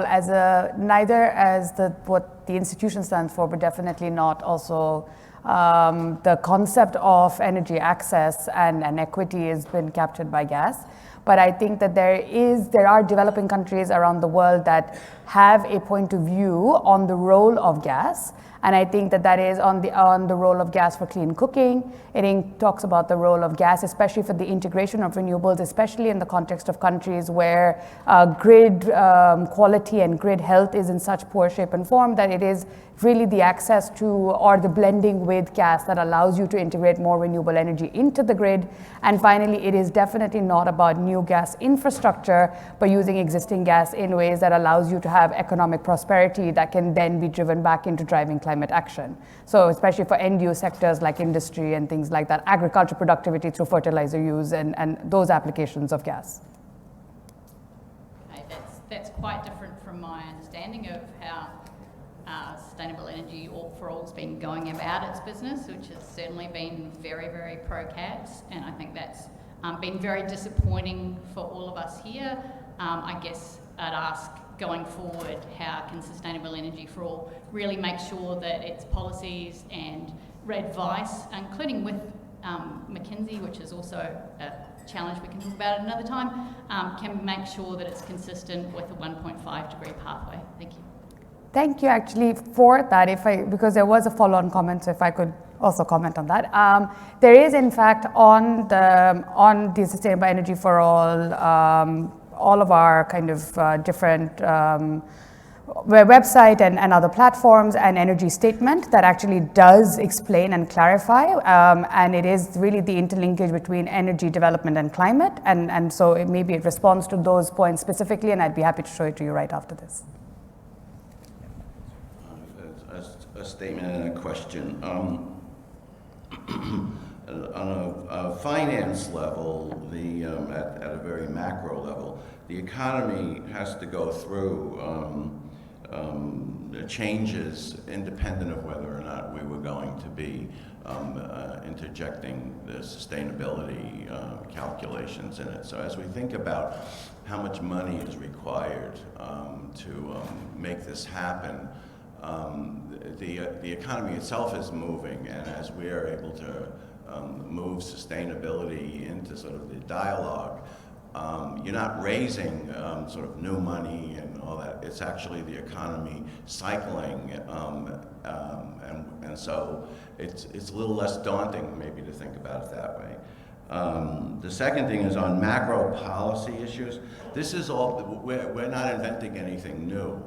neither as what the institution stands for, but definitely not also the concept of energy access and equity has been captured by gas. But I think that there are developing countries around the world that have a point of view on the role of gas. And I think that is on the role of gas for clean cooking. It talks about the role of gas, especially for the integration of renewables, especially in the context of countries where grid quality and grid health is in such poor shape and form that it is really the access to or the blending with gas that allows you to integrate more renewable energy into the grid. And finally, it is definitely not about new gas infrastructure, but using existing gas in ways that allows you to have economic prosperity that can then be driven back into driving climate action. So especially for end-use sectors like industry and things like that, agriculture productivity through fertilizer use and those applications of gas. Okay, that's quite different from my understanding of how sustainable energy for all has been going about its business, which has certainly been very, very pro-cats, and I think that's been very disappointing for all of us here. I guess I'd ask, going forward, how can sustainable energy for all really make sure that its policies and advice, including with McKinsey, which is also a challenge we can talk about at another time, can make sure that it's consistent with a 1.5 degree pathway? Thank you. Thank you actually for that, because there was a follow-on comment, so if I could also comment on that. There is in fact on the Sustainable Energy for all of our kind of different website and other platforms, an energy statement that actually does explain and clarify, and it is really the interlinkage between energy development and climate, and so maybe it responds to those points specifically, and I'd be happy to show it to you right after this. A statement and a question. On a finance level, at a very macro level, the economy has to go through changes independent of whether or not we were going to be interjecting the sustainability calculations in it. So as we think about how much money is required to make this happen, the economy itself is moving, and as we are able to move sustainability into sort of the dialogue, you're not raising sort of new money and all that. It's actually the economy cycling, and so it's a little less daunting maybe to think about it that way. The second thing is on macro policy issues. This is all, we're not inventing anything new.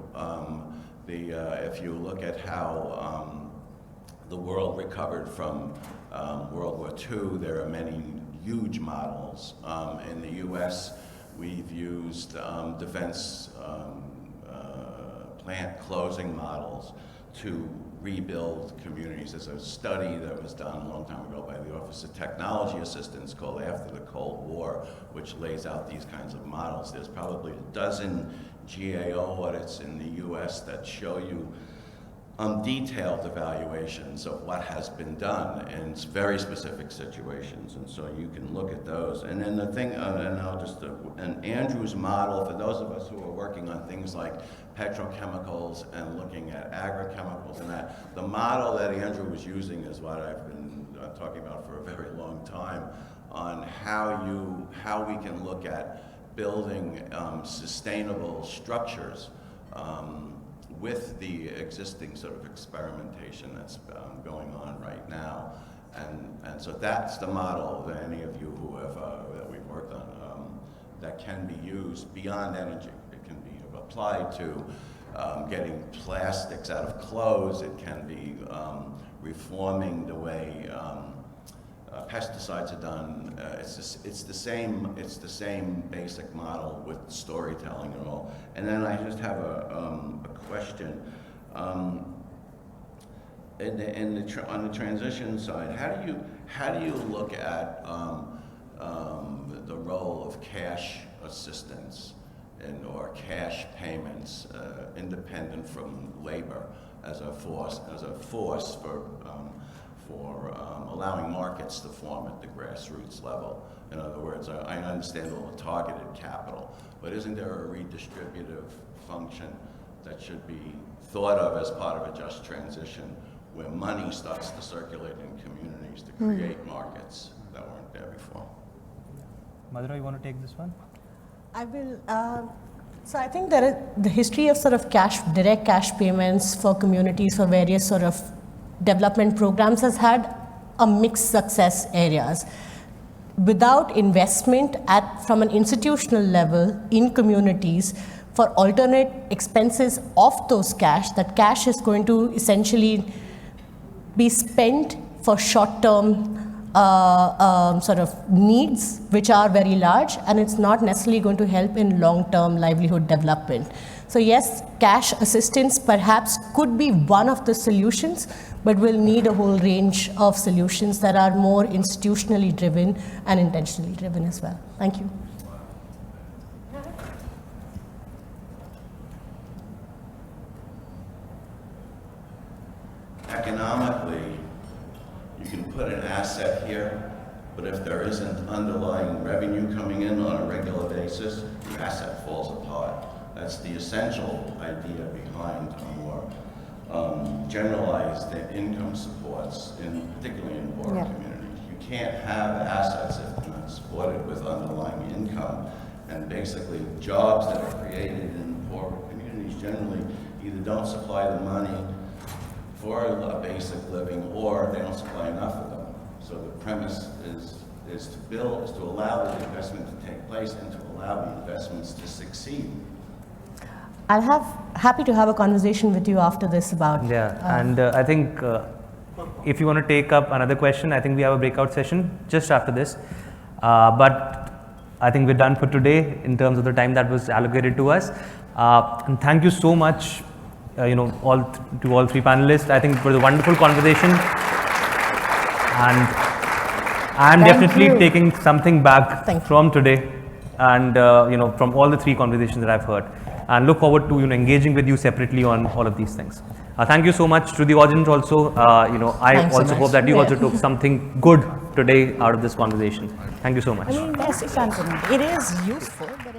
If you look at how the world recovered from World War II, there are many huge models. In the US, we've used defense plant closing models to rebuild communities. There's a study that was done a long time ago by the Office of Technology Assistance called After the Cold War, which lays out these kinds of models. There's probably a dozen GAO audits in the US that show you detailed evaluations of what has been done in very specific situations, and so you can look at those. And then the thing, and I'll just, and Andrew's model, for those of us who are working on things like petrochemicals and looking at agrochemicals and that, the model that Andrew was using is what I've been talking about for a very long time. on how we can look at building sustainable structures with the existing sort of experimentation that's going on right now. And so that's the model that any of you who have, that we've worked on, that can be used beyond energy. It can be applied to getting plastics out of clothes. It can be reforming the way pesticides are done. It's the same basic model with storytelling and all. And then I just have a question. On the transition side, how do you look at the role of cash assistance or cash payments independent from labor as a force for allowing markets to form at the grassroots level? In other words, I understand all the targeted capital, but isn't there a redistributive function that should be thought of as part of a just transition, where money starts to circulate in communities to create markets that weren't there before? Madhura, you want to take this one? I will. So I think the history of sort of direct cash payments for communities for various sort of development programs has had a mixed success areas. Without investment from an institutional level in communities for alternate expenses of those cash, that cash is going to essentially be spent for short-term sort of needs, which are very large, and it's not necessarily going to help in long-term livelihood development. So yes, cash assistance perhaps could be one of the solutions, but we'll need a whole range of solutions that are more institutionally driven and intentionally driven as well. Thank you. Economically, you can put an asset here, but if there isn't underlying revenue coming in on a regular basis, the asset falls apart. That's the essential idea behind more generalized income supports, particularly in poorer communities. You can't have assets if they're not supported with underlying income, and basically jobs that are created in poorer communities generally either don't supply the money for a basic living, or they don't supply enough of them. So the premise is to allow the investment to take place and to allow the investments to succeed. Happy to have a conversation with you after this about. And I think if you want to take up another question, I think we have a breakout session just after this. But I think we're done for today in terms of the time that was allocated to us. And thank you so much, to all three panelists. I think it was a wonderful conversation, and I'm definitely taking something back from today, and from all the three conversations that I've heard, and look forward to engaging with you separately on all of these things. Thank you so much to the audience also. I also hope that you also took something good today out of this conversation. Thank you so much. I mean, yes, it is useful. But